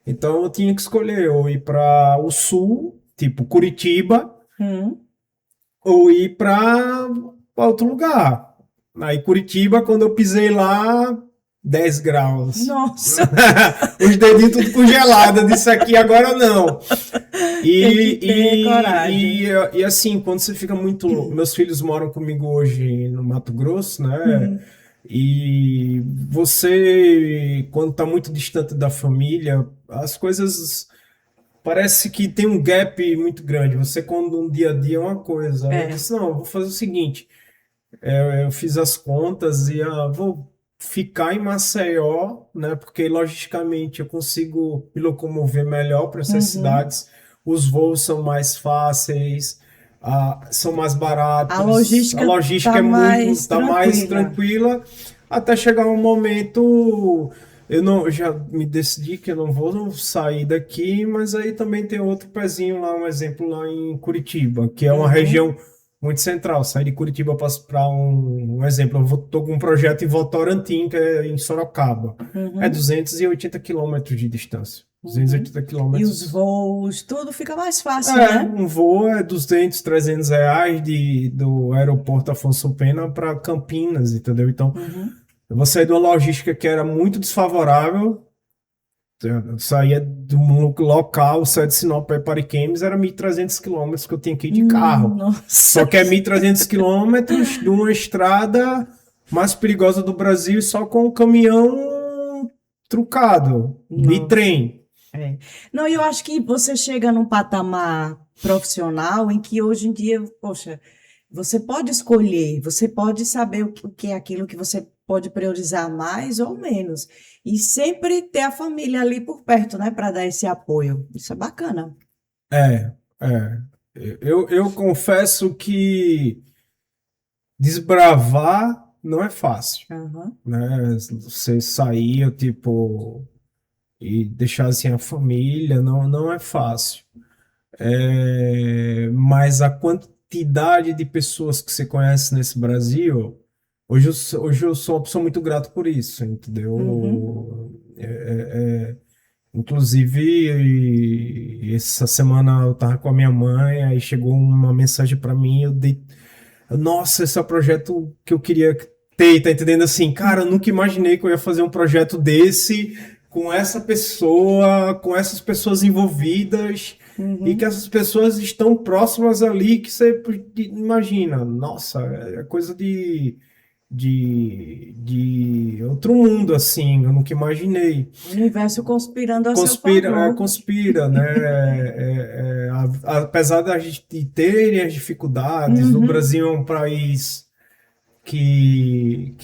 Então eu tinha que escolher ou ir para o sul, tipo Curitiba, Hum. ou ir para outro lugar. Aí Curitiba, quando eu pisei lá, 10 graus. Nossa, Os dedinhos tudo congelados. Eu disse aqui agora não. tem que ter coragem. E assim, quando você fica muito. Meus filhos moram comigo hoje no Mato Grosso, né? Hum. E você, quando está muito distante da família, as coisas. Parece que tem um gap muito grande. Você, quando um dia a dia é uma coisa. Eu É. disse: não, eu vou fazer o seguinte. Eu fiz as contas e vou ficar em Maceió, né? Porque logisticamente eu consigo me locomover melhor para essas Uhum. cidades. Os voos são mais fáceis. são mais A baratos, a logística logística tá mais tá mais tranquila. tranquila, até chegar um momento. Eu não, eu já me decidi que eu não vou sair daqui, mas aí também tem outro pezinho lá, um exemplo lá em Curitiba, que é uma Uhum, região muito central. Sair de Curitiba para um exemplo, tô com um projeto em Votorantim, que é em Sorocaba. É uhum, 280 quilômetros de distância. uhum. 280 E os quilômetros. voos, tudo fica mais fácil, É, né? um voo é 200, 300 reais do aeroporto Afonso Pena para Campinas, entendeu? Então, Uhum. eu vou sair de uma logística que era muito desfavorável. Eu saía do mundo local, saía de Sinop para Pariquemes, era 1.300 quilômetros que eu tinha que ir de carro. Só Nossa. que é 1.300 quilômetros de uma estrada mais perigosa do Brasil, só com o caminhão trucado, Nossa. bitrem. É. Não, e eu acho que você chega num patamar profissional em que hoje em dia, poxa, você pode escolher, você pode saber o que é aquilo que você pode priorizar mais ou menos. E sempre ter a família ali por perto, né, para dar esse apoio. Isso é bacana. É, é. Eu confesso que desbravar não é fácil, Aham. né? Você sair, tipo, e deixar assim a família, não é fácil. Mas a quantidade de pessoas que você conhece nesse Brasil, hoje eu sou uma pessoa muito grato por isso, Uhum. entendeu? Inclusive, essa semana eu tava com a minha mãe, aí chegou uma mensagem para mim, eu dei, nossa, esse é o projeto que eu queria ter, tá entendendo? Assim, cara, eu nunca imaginei que eu ia fazer um projeto desse com essa pessoa, com essas pessoas envolvidas e que Uhum. essas pessoas estão próximas ali que você imagina, nossa, é coisa de outro mundo, assim, eu nunca imaginei. O universo conspirando a seu Conspira, favor. conspira, né? Apesar da gente terem as dificuldades, o Uhum. Brasil é um país que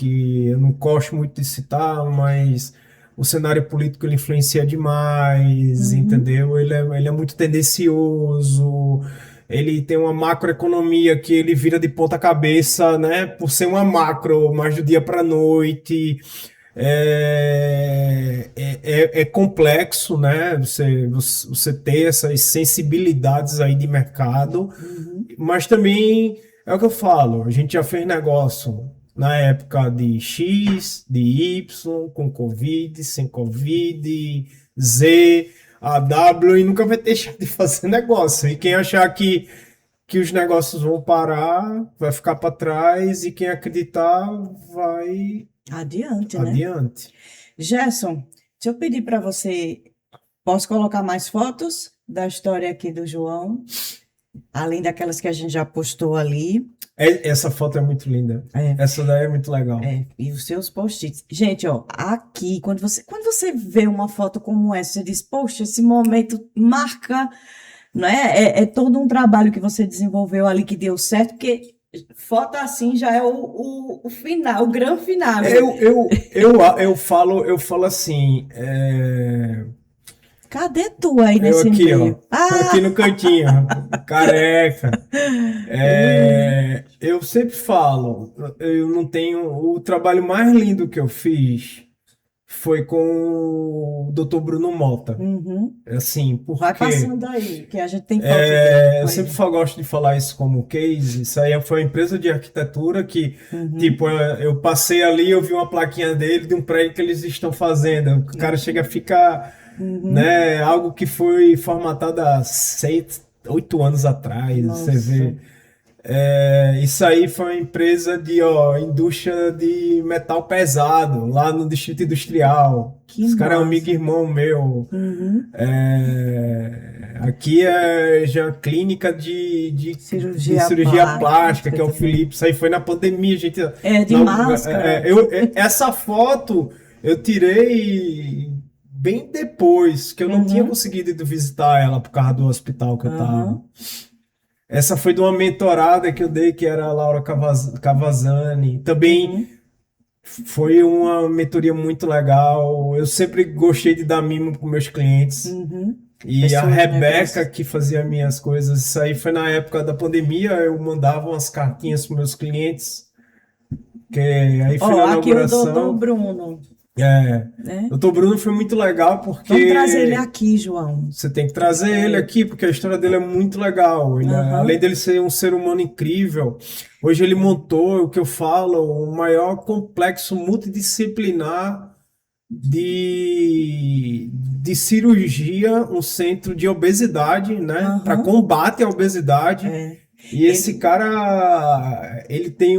eu não gosto muito de citar, mas o cenário político ele influencia demais, Uhum. entendeu? Ele é muito tendencioso, ele tem uma macroeconomia que ele vira de ponta cabeça, né? Por ser uma macro, mais do dia para a noite. É complexo, né? Você ter essas sensibilidades aí de mercado, Uhum. mas também é o que eu falo, a gente já fez negócio na época de X, de Y, com Covid, sem Covid, Z, a W, e nunca vai deixar de fazer negócio. E quem achar que os negócios vão parar, vai ficar para trás, e quem acreditar vai Adiante, né? adiante. Gerson, deixa eu pedir para você. Posso colocar mais fotos da história aqui do João, além daquelas que a gente já postou ali. Essa foto é muito linda. É, Essa daí é muito legal. e os seus post-its. Gente, ó, aqui, quando você vê uma foto como essa, você diz, poxa, esse momento marca, não é? É todo um trabalho que você desenvolveu ali que deu certo, porque foto assim já é o final, o grande finale. Eu falo assim, Cadê tu aí eu nesse aqui, ó, meio? Ah! aqui no cantinho, careca. Eu sempre falo, eu não tenho, o trabalho mais lindo que eu fiz foi com o Dr. Bruno Mota. Uhum. Assim, Vai porque passando aí, que a gente tem foto dele eu com sempre ele. gosto de falar isso como case. Isso aí foi uma empresa de arquitetura que, Uhum. tipo, eu passei ali, eu vi uma plaquinha dele de um prédio que eles estão fazendo. O cara chega a ficar, Uhum. né, algo que foi formatado há 8 anos atrás. Você Nossa, vê. Isso aí foi uma empresa de, ó, indústria de metal pesado, lá no Distrito Industrial. que Esse cara é um amigo e massa. irmão meu. Uhum. Aqui é já clínica de Cirurgia cirurgia plástica, plástica que é o também. Felipe. Isso aí foi na pandemia, gente. É, de na- máscara. essa foto eu tirei bem depois, que eu não tinha Uhum. conseguido ir visitar ela por causa do hospital que eu tava. Aham. Essa foi de uma mentorada que eu dei, que era a Laura Cavazzani. Também Uhum. foi uma mentoria muito legal. Eu sempre gostei de dar mimo para meus clientes. Uhum. E a Pessoas, Rebeca, negócios. que fazia minhas coisas, isso aí foi na época da pandemia, eu mandava umas cartinhas para meus clientes, que aí fui Ó, na aqui o doutor inauguração. Bruno, É, né? Doutor Bruno foi muito legal Vamos trazer ele porque aqui, João. você tem que trazer ele aqui, porque a história dele é muito legal. Além Aham, dele ser um ser humano incrível, hoje ele montou o que eu falo, o maior complexo multidisciplinar de cirurgia, um centro de obesidade, né? Para aham. combate à obesidade. É. E esse Ele, cara, ele tem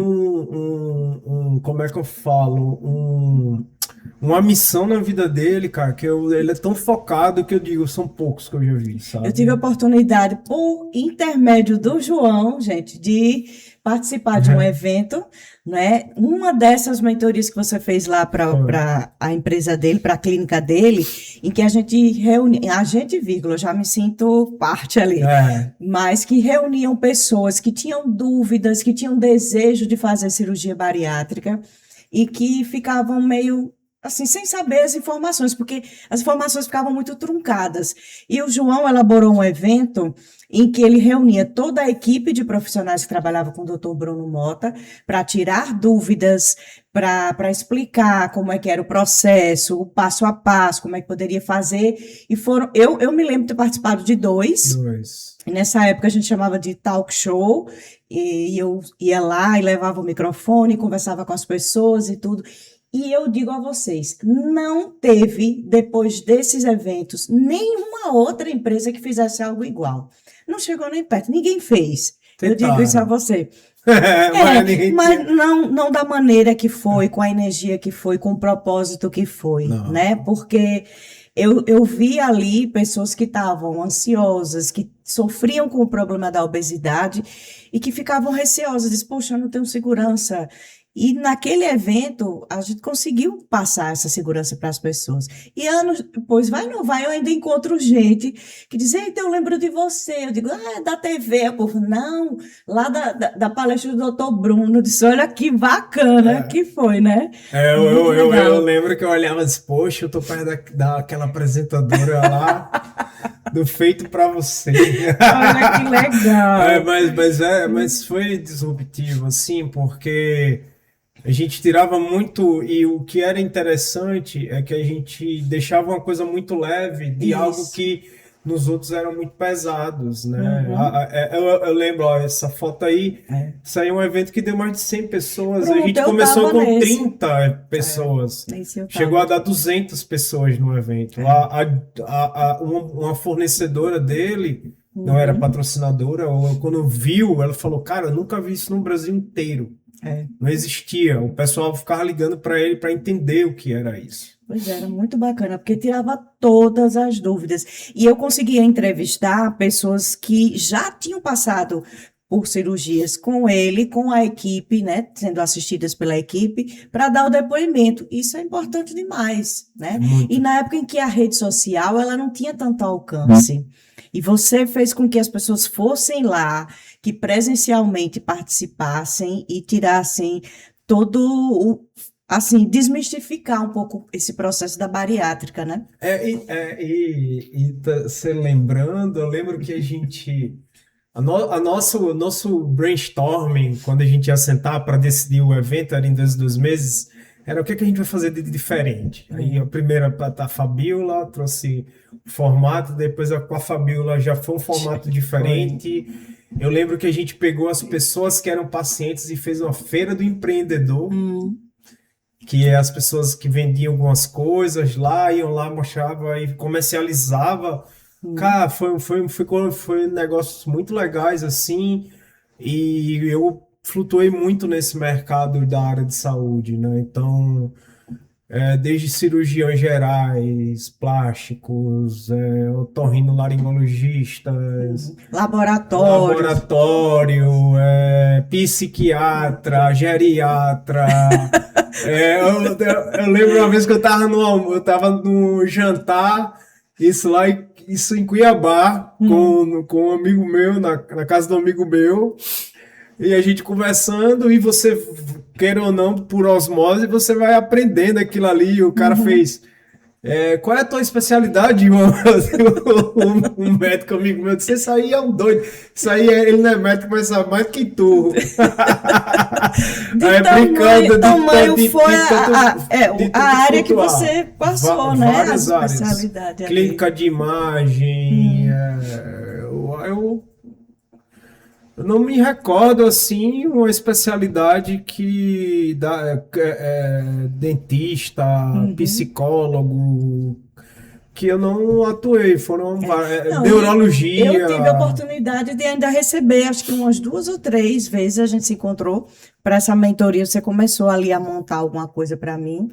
como é que eu falo? Uma missão na vida dele, cara, ele é tão focado que eu digo, são poucos que eu já vi, eu tive a sabe? oportunidade, por intermédio do João, gente, de participar de um evento, né? Uma dessas mentorias que você fez lá Foi. para a empresa dele, para a clínica dele, em que a gente a gente, vírgula, eu já me sinto parte ali, É, mas que reuniam pessoas que tinham dúvidas, que tinham desejo de fazer cirurgia bariátrica e que ficavam meio assim, sem saber as informações, porque as informações ficavam muito truncadas. E o João elaborou um evento em que ele reunia toda a equipe de profissionais que trabalhava com o Dr. Bruno Mota para tirar dúvidas, para explicar como é que era o processo, o passo a passo, como é que poderia fazer. E foram, eu me lembro de ter participado de dois. dois. E nessa época a gente chamava de talk show, e eu ia lá e levava o microfone, conversava com as pessoas e tudo. E eu digo a vocês, não teve, depois desses eventos, nenhuma outra empresa que fizesse algo igual. Não chegou nem perto, ninguém fez. Eu digo isso a Tentaram. você. Mas ninguém Mas tinha. não da maneira que foi, com a energia que foi, com o propósito que foi, né? Não. Porque eu vi ali pessoas que estavam ansiosas, que sofriam com o problema da obesidade e que ficavam receosas, diz, poxa, eu não tenho segurança. E naquele evento, a gente conseguiu passar essa segurança para as pessoas. E anos depois, vai ou não vai, eu ainda encontro gente que diz, eita, eu lembro de você. Eu digo, ah, é da TV. O povo, não, lá da palestra do doutor Bruno. Eu disse, olha que bacana que foi, né? Muito Eu legal. lembro que eu olhava e disse, poxa, eu tô perto daquela apresentadora lá do Feito pra Você. Olha que legal. Mas foi disruptivo, assim, porque a gente tirava muito, e o que era interessante é que a gente deixava uma coisa muito leve de algo Isso. que nos outros eram muito pesados, né? Uhum. Eu lembro, ó, essa foto aí, É. isso aí é um evento que deu mais de 100 pessoas, a Pronto, gente eu começou estava com nesse. 30 É, pessoas, nesse eu chegou a estava. dar 200 pessoas no evento. É. Uma fornecedora dele, não era Uhum. patrocinadora, quando viu, ela falou, cara, eu nunca vi isso no Brasil inteiro. É. Não existia. O pessoal ficava ligando para ele para entender o que era isso. Pois era, muito bacana, porque tirava todas as dúvidas. E eu conseguia entrevistar pessoas que já tinham passado por cirurgias com ele, com a equipe, né, sendo assistidas pela equipe, para dar o depoimento. Isso é importante demais, É né? E muito. na época em que a rede social, ela não tinha tanto alcance. E você fez com que as pessoas fossem lá, que presencialmente participassem e tirassem todo o assim, desmistificar um pouco esse processo da bariátrica, né? Você lembrando, eu lembro que a gente. O nosso brainstorming, quando a gente ia sentar para decidir o evento, era em 2 meses, era o que, que a gente vai fazer de diferente. Aí a primeira, a Fabiola trouxe o formato, depois com a Fabiola já foi um formato Foi. diferente. Eu lembro que a gente pegou as pessoas que eram pacientes e fez uma feira do empreendedor, Hum, que é as pessoas que vendiam algumas coisas lá, iam lá, mostrava e comercializava. hum. Cara, foi negócios muito legais assim, e eu flutuei muito nesse mercado da área de saúde, né? Então, desde cirurgiões gerais, plásticos, otorrinolaringologistas, Laboratórios. laboratório, psiquiatra, geriatra. Eu lembro uma vez que eu tava no jantar, isso em Cuiabá, Hum, com um amigo meu, na casa do amigo meu, e a gente conversando, e queira ou não, por osmose, você vai aprendendo aquilo ali. E o cara uhum. fez. Qual é a tua especialidade, irmão? Um médico amigo meu disse, isso aí é um doido. Isso aí, ele não é médico, mas sabe mais que tu. De tamanho foi a área que você passou, né? A especialidade ali. Clínica de imagem. Eu não me recordo, assim, uma especialidade que dá, dentista, psicólogo, que eu não atuei, foram neurologia. Eu tive a oportunidade de ainda receber, acho que umas 2 ou 3 vezes a gente se encontrou para essa mentoria. Você começou ali a montar alguma coisa para mim.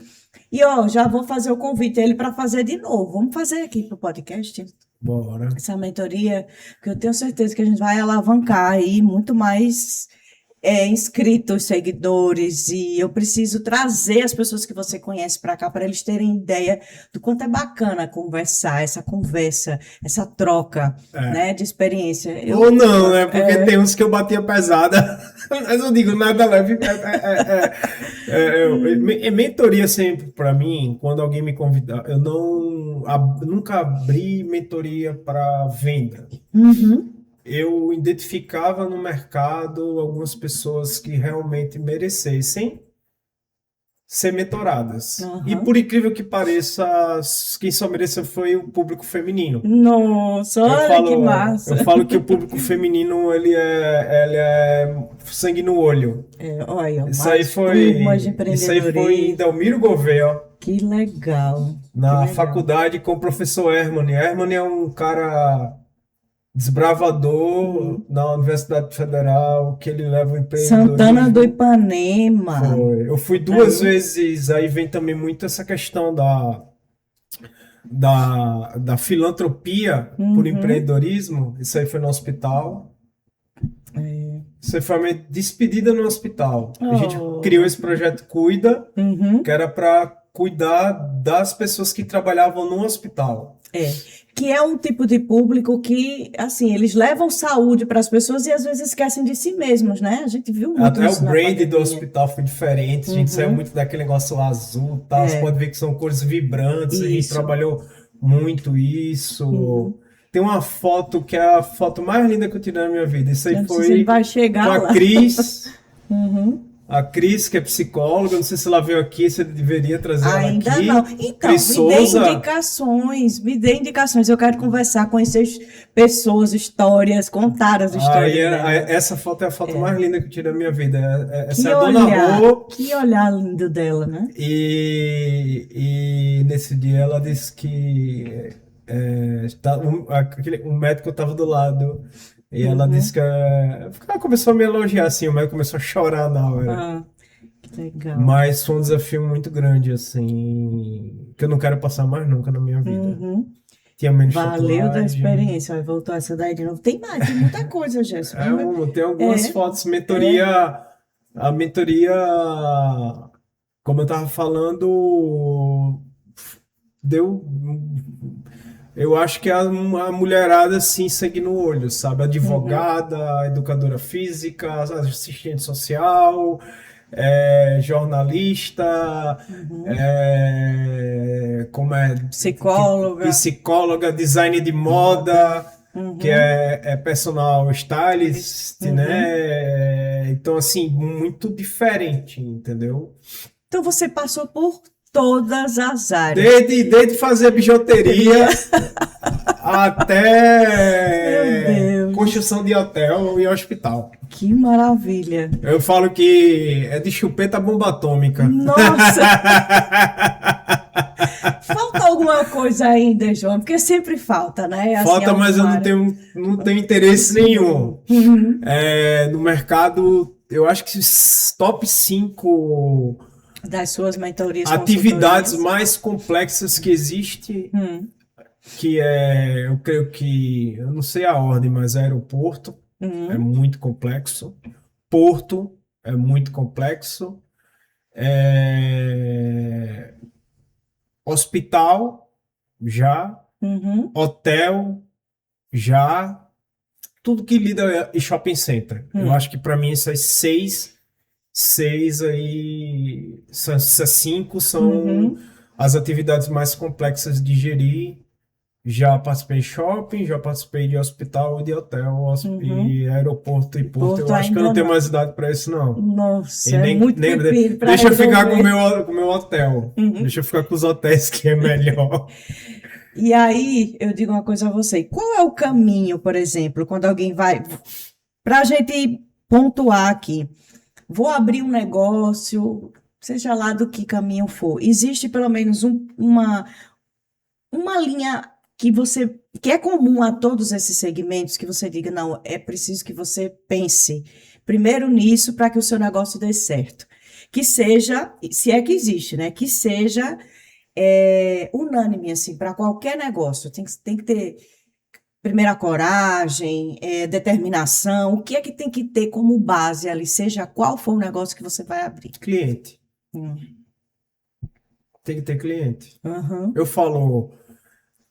E, já vou fazer o convite a ele para fazer de novo. Vamos fazer aqui para o podcast? Bora. Essa mentoria, que eu tenho certeza que a gente vai alavancar aí muito mais inscritos, seguidores, e eu preciso trazer as pessoas que você conhece para cá para eles terem ideia do quanto é bacana conversar, essa conversa, essa troca, né, de experiência. Ou não, né? Porque tem uns que eu batia pesada, mas eu digo nada leve. Mentoria sempre para mim, quando alguém me convidar, eu nunca abri mentoria para venda. Eu identificava no mercado algumas pessoas que realmente merecessem ser mentoradas. E por incrível que pareça, quem só mereceu foi o público feminino. Nossa, olha que massa! Eu falo que o público feminino, ele é sangue no olho. Olha, isso aí foi em Delmiro Gouveia. Que legal! Na faculdade com o professor Hermani. Hermani é um cara desbravador na Universidade Federal, que ele leva o empreendedorismo. Santana do Ipanema. Foi. Eu fui 2 vezes, aí vem também muito essa questão da filantropia por empreendedorismo. Isso aí foi no hospital. Isso aí foi a minha despedida no hospital. A gente criou esse projeto Cuida, que era para cuidar das pessoas que trabalhavam no hospital. Que é um tipo de público que, assim, eles levam saúde para as pessoas e às vezes esquecem de si mesmos, né? A gente viu muito até isso o brand do hospital foi diferente, a gente saiu muito daquele negócio azul, tá? Você pode ver que são cores vibrantes, a gente trabalhou muito isso. Tem uma foto que é a foto mais linda que eu tirei na minha vida. Isso aí foi vai chegar com a Cris. A Cris, que é psicóloga, não sei se ela veio aqui, você deveria trazer ela aqui. Ainda não. Então, me dê indicações. Eu quero conversar, conhecer pessoas, histórias, contar as histórias. Essa foto é a foto mais linda que eu tirei na minha vida. Essa é a Dona Rô. Que olhar lindo dela, né? E nesse dia ela disse que um médico estava do lado. E ela disse que ela começou a me elogiar assim, o médico começou a chorar na hora. Que legal. Mas foi um desafio muito grande, assim, que eu não quero passar mais nunca na minha vida. Tinha menos Valeu da experiência. Aí voltou essa daí de novo. Tem muita coisa, Gerson. Tem algumas fotos, a mentoria, como eu estava falando, deu... Eu acho que a mulherada, assim, sangue no olho, sabe? Advogada, educadora física, assistente social, jornalista, psicóloga, design de moda, que é personal stylist, né? Então, assim, muito diferente, entendeu? Então, você passou por todas as áreas. Desde fazer bijuteria até construção de hotel e hospital. Que maravilha. Eu falo que é de chupeta bomba atômica. Nossa! Falta alguma coisa ainda, João? Porque sempre falta, né? Assim, falta, mas eu não tenho interesse nenhum. No mercado, eu acho que top 5... das suas mentorias, atividades mais complexas que existe, que eu creio que, eu não sei a ordem, mas aeroporto é muito complexo, porto é muito complexo, hospital já, hotel já, tudo que lida e shopping center. Eu acho que para mim essas 5 são as atividades mais complexas de gerir. Já participei de shopping, já participei de hospital e de hotel, e aeroporto e porto. Porto Eu acho que eu não ainda tenho não. mais idade para isso, não. Nossa, E é nem, muito nem, pepino para deixa eu ficar com resolver. com o meu hotel. Uhum. Deixa eu ficar com os hotéis que é melhor. E aí, eu digo uma coisa a você. Qual é o caminho, por exemplo, quando alguém vai. Para a gente pontuar aqui, vou abrir um negócio, seja lá do que caminho for. Existe pelo menos uma linha que é comum a todos esses segmentos, que você diga, não, é preciso que você pense primeiro nisso para que o seu negócio dê certo. Que seja, se é que existe, né? Que seja unânime, assim, para qualquer negócio. Tem que ter, primeira, coragem, determinação. O que é que tem que ter como base ali, seja qual for o negócio que você vai abrir? Cliente. Hum. Tem que ter cliente. Uhum. Eu falo,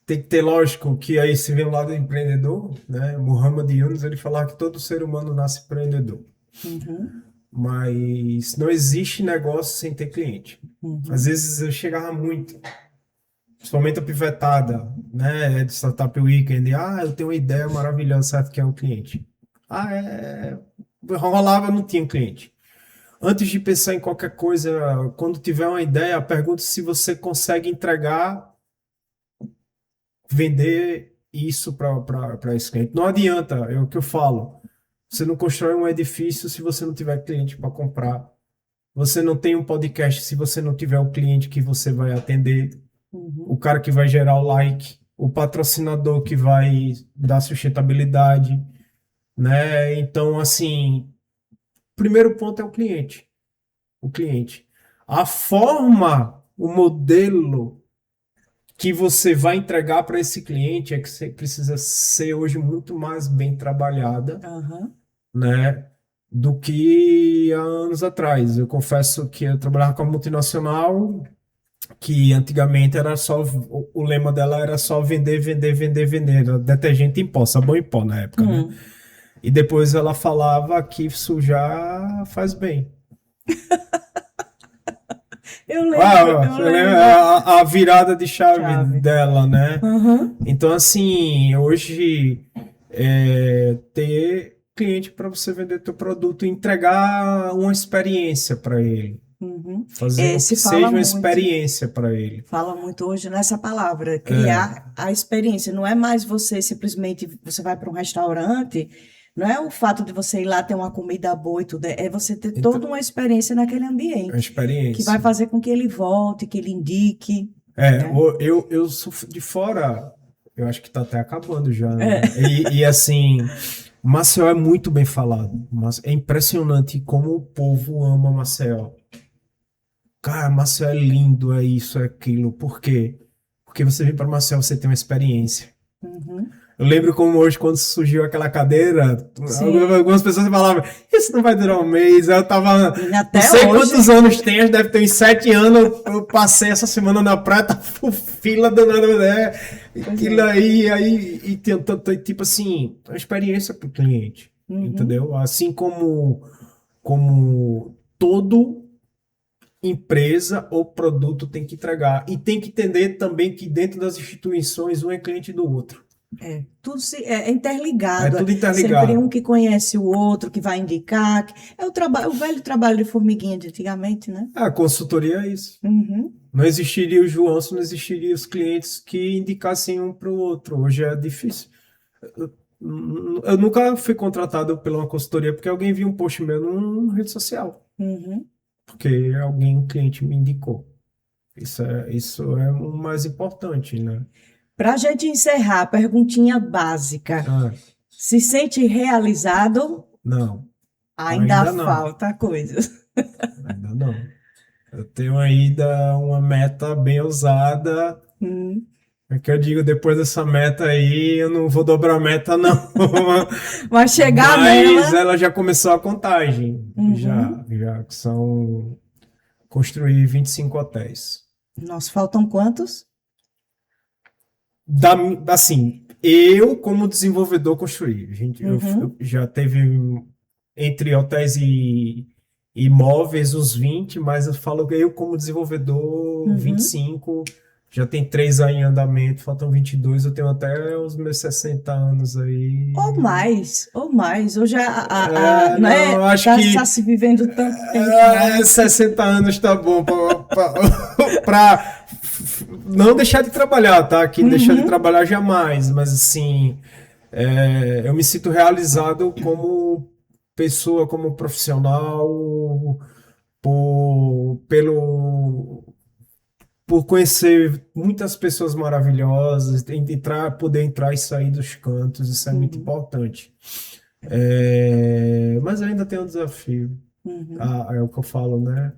tem que ter, lógico, que aí se vem lá do empreendedor, né? Muhammad Yunus, ele falava que todo ser humano nasce empreendedor. Uhum. Mas não existe negócio sem ter cliente. Uhum. Às vezes eu chegava muito, principalmente a pivetada, né, de Startup Weekend. Eu tenho uma ideia maravilhosa, certo, que é o cliente. Rolava, não tinha cliente. Antes de pensar em qualquer coisa, quando tiver uma ideia, pergunte se você consegue entregar, vender isso para esse cliente. Não adianta, é o que eu falo. Você não constrói um edifício se você não tiver cliente para comprar. Você não tem um podcast se você não tiver o cliente que você vai atender, o cara que vai gerar o like, o patrocinador que vai dar sustentabilidade, né? Então, assim, primeiro ponto é o cliente. O cliente. A forma, o modelo que você vai entregar para esse cliente é que você precisa ser hoje muito mais bem trabalhada, Uhum. né, do que há anos atrás. Eu confesso que eu trabalhava com a multinacional, que antigamente era só, o lema dela era só vender, vender, vender, vender, era detergente em pó, sabão em pó na época, né? E depois ela falava que sujar faz bem. Eu lembro. Você lembra a virada de chave dela, né? Uhum. Então, assim, hoje ter cliente para você vender teu produto, entregar uma experiência para ele. Uhum. Fazer com que seja uma experiência para ele. Fala muito hoje nessa palavra, criar a experiência. Não é mais você simplesmente, você vai para um restaurante, não é o fato de você ir lá ter uma comida boa e tudo, é você ter toda uma experiência naquele ambiente. A experiência. Que vai fazer com que ele volte, que ele indique. Eu sou de fora, eu acho que está até acabando já. Né? E assim, Maceió é muito bem falado. Mas é impressionante como o povo ama Maceió. Cara, Maceió é lindo, é isso, é aquilo. Por quê? Porque você vem para Maceió, você tem uma experiência. Uhum. Eu lembro como hoje, quando surgiu aquela cadeira, algumas pessoas falavam, isso não vai durar um mês. Eu tava, até não sei hoje. Quantos anos tem, deve ter uns 7 anos. Eu passei essa semana na praia, tá fila danada, né? Aquilo aí, e tem tanto, tipo assim, a experiência pro cliente, entendeu? Assim como todo empresa ou produto tem que entregar. E tem que entender também que dentro das instituições, um é cliente do outro. Tudo é interligado. É tudo interligado. Sempre um que conhece o outro, que vai indicar. É o velho trabalho de formiguinha de antigamente, né? A consultoria é isso. Uhum. Não existiria o João se não existiriam os clientes que indicassem um para o outro. Hoje é difícil. Eu nunca fui contratado pela uma consultoria porque alguém viu um post meu numa rede social. Uhum. Porque um cliente me indicou. Isso é o mais importante, né? Para a gente encerrar, perguntinha básica. Se sente realizado? Não. Ainda falta coisas. Ainda não. Eu tenho ainda uma meta bem ousada. É que eu digo, depois dessa meta aí, eu não vou dobrar a meta, não. Vai chegar Mas ela já começou a contagem. Já que são construir 25 hotéis. Nossa, faltam quantos? Assim, eu como desenvolvedor construí. Eu já teve entre hotéis e imóveis uns 20, mas eu falo que eu como desenvolvedor Uhum. 25, já tem 3 aí em andamento, faltam 22, eu tenho até os meus 60 anos aí. Ou mais. Hoje Não, né, eu acho que tá se vivendo tanto tempo, né? 60 anos tá bom pra não deixar de trabalhar, tá? Que deixar de Uhum. trabalhar jamais, mas assim, eu me sinto realizado como pessoa, como profissional, pelo por conhecer muitas pessoas maravilhosas, poder entrar e sair dos cantos, isso é muito Uhum. importante. Mas ainda tem um desafio. Uhum. É o que eu falo, né?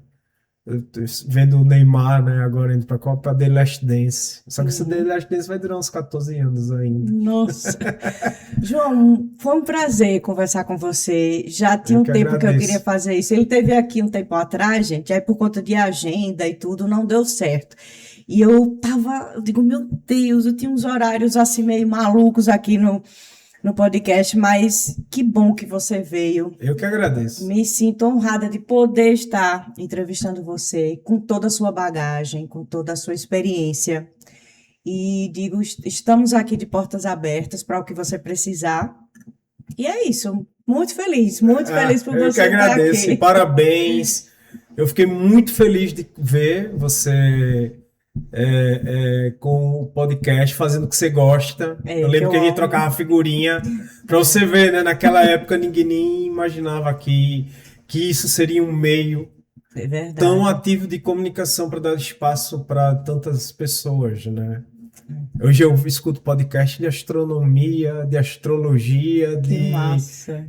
Eu tô vendo o Neymar, né, agora indo para a Copa The Last Dance. Só que esse The Uhum. Last Dance vai durar uns 14 anos ainda. Nossa. João, foi um prazer conversar com você. Já tinha Eu um que tempo que eu queria agradeço. fazer isso. Ele teve aqui um tempo atrás, gente, aí por conta de agenda e tudo, não deu certo. E eu digo, meu Deus, eu tinha uns horários assim meio malucos aqui no podcast, mas que bom que você veio. Eu que agradeço. Me sinto honrada de poder estar entrevistando você com toda a sua bagagem, com toda a sua experiência. E digo, estamos aqui de portas abertas para o que você precisar. E é isso. Muito feliz por Eu que você estar agradeço e aqui. parabéns. Eu fiquei muito feliz de ver você com o podcast, fazendo o que você gosta. Eu É, que lembro que eu a gente amo. trocava figurinha. Para você ver, né? Naquela época ninguém nem imaginava que isso seria um meio É tão verdade. ativo de comunicação para dar espaço para tantas pessoas, né? Hoje eu escuto podcast de astronomia, de astrologia, Que massa.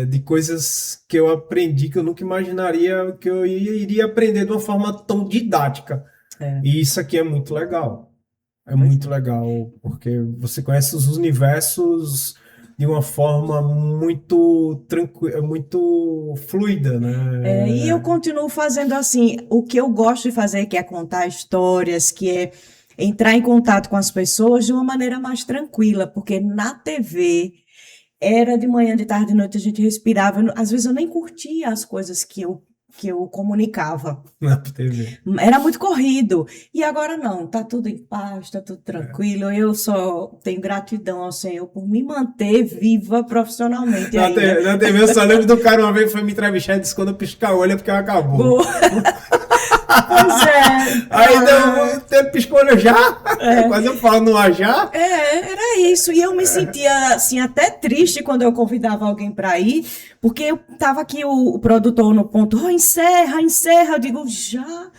de coisas que eu aprendi que eu nunca imaginaria que eu iria aprender de uma forma tão didática. É, E isso aqui é muito legal. É pois muito legal, porque você conhece os universos de uma forma muito tranquila, muito fluida, e eu né? continuo fazendo assim, o que eu gosto de fazer, que é contar histórias, que é entrar em contato com as pessoas de uma maneira mais tranquila, porque na TV era de manhã, de tarde, de noite, a gente respirava. Às vezes eu nem curtia as coisas que eu comunicava. Na TV. Era muito corrido. E agora não, tá tudo em paz, tá tudo tranquilo. Eu só tenho gratidão ao Senhor por me manter viva profissionalmente ainda. Na TV eu só lembro do cara uma vez que foi me entrevistar e disse quando eu piscar o olho é porque acabou. Boa. Pois é. Aí deu tempo piscou olho já? Quase eu falo no ar já? Era isso. E eu me sentia assim até triste quando eu convidava alguém para ir, porque eu tava aqui o produtor no ponto, oh, encerra, encerra. Eu digo, já.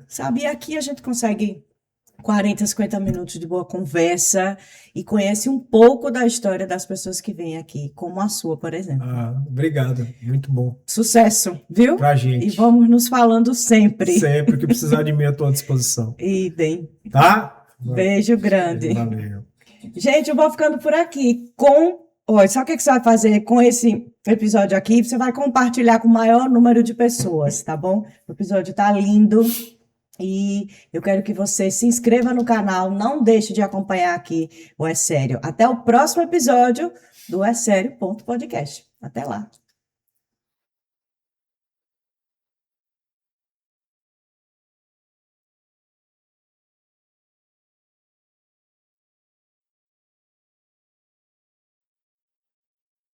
Sabe, e aqui a gente consegue 40, 50 minutos de boa conversa e conhece um pouco da história das pessoas que vêm aqui, como a sua, por exemplo. Obrigado, muito bom. Sucesso, viu? Pra E gente. vamos nos falando sempre. Sempre que precisar de mim, eu estou à disposição. Idem. Tá? Beijo grande. Valeu. Gente, eu vou ficando por aqui com. Olha, sabe o que você vai fazer com esse episódio aqui? Você vai compartilhar com o maior número de pessoas, tá bom? O episódio tá lindo. E eu quero que você se inscreva no canal, não deixe de acompanhar aqui o É Sério. Até o próximo episódio do É Sério.podcast. Até lá.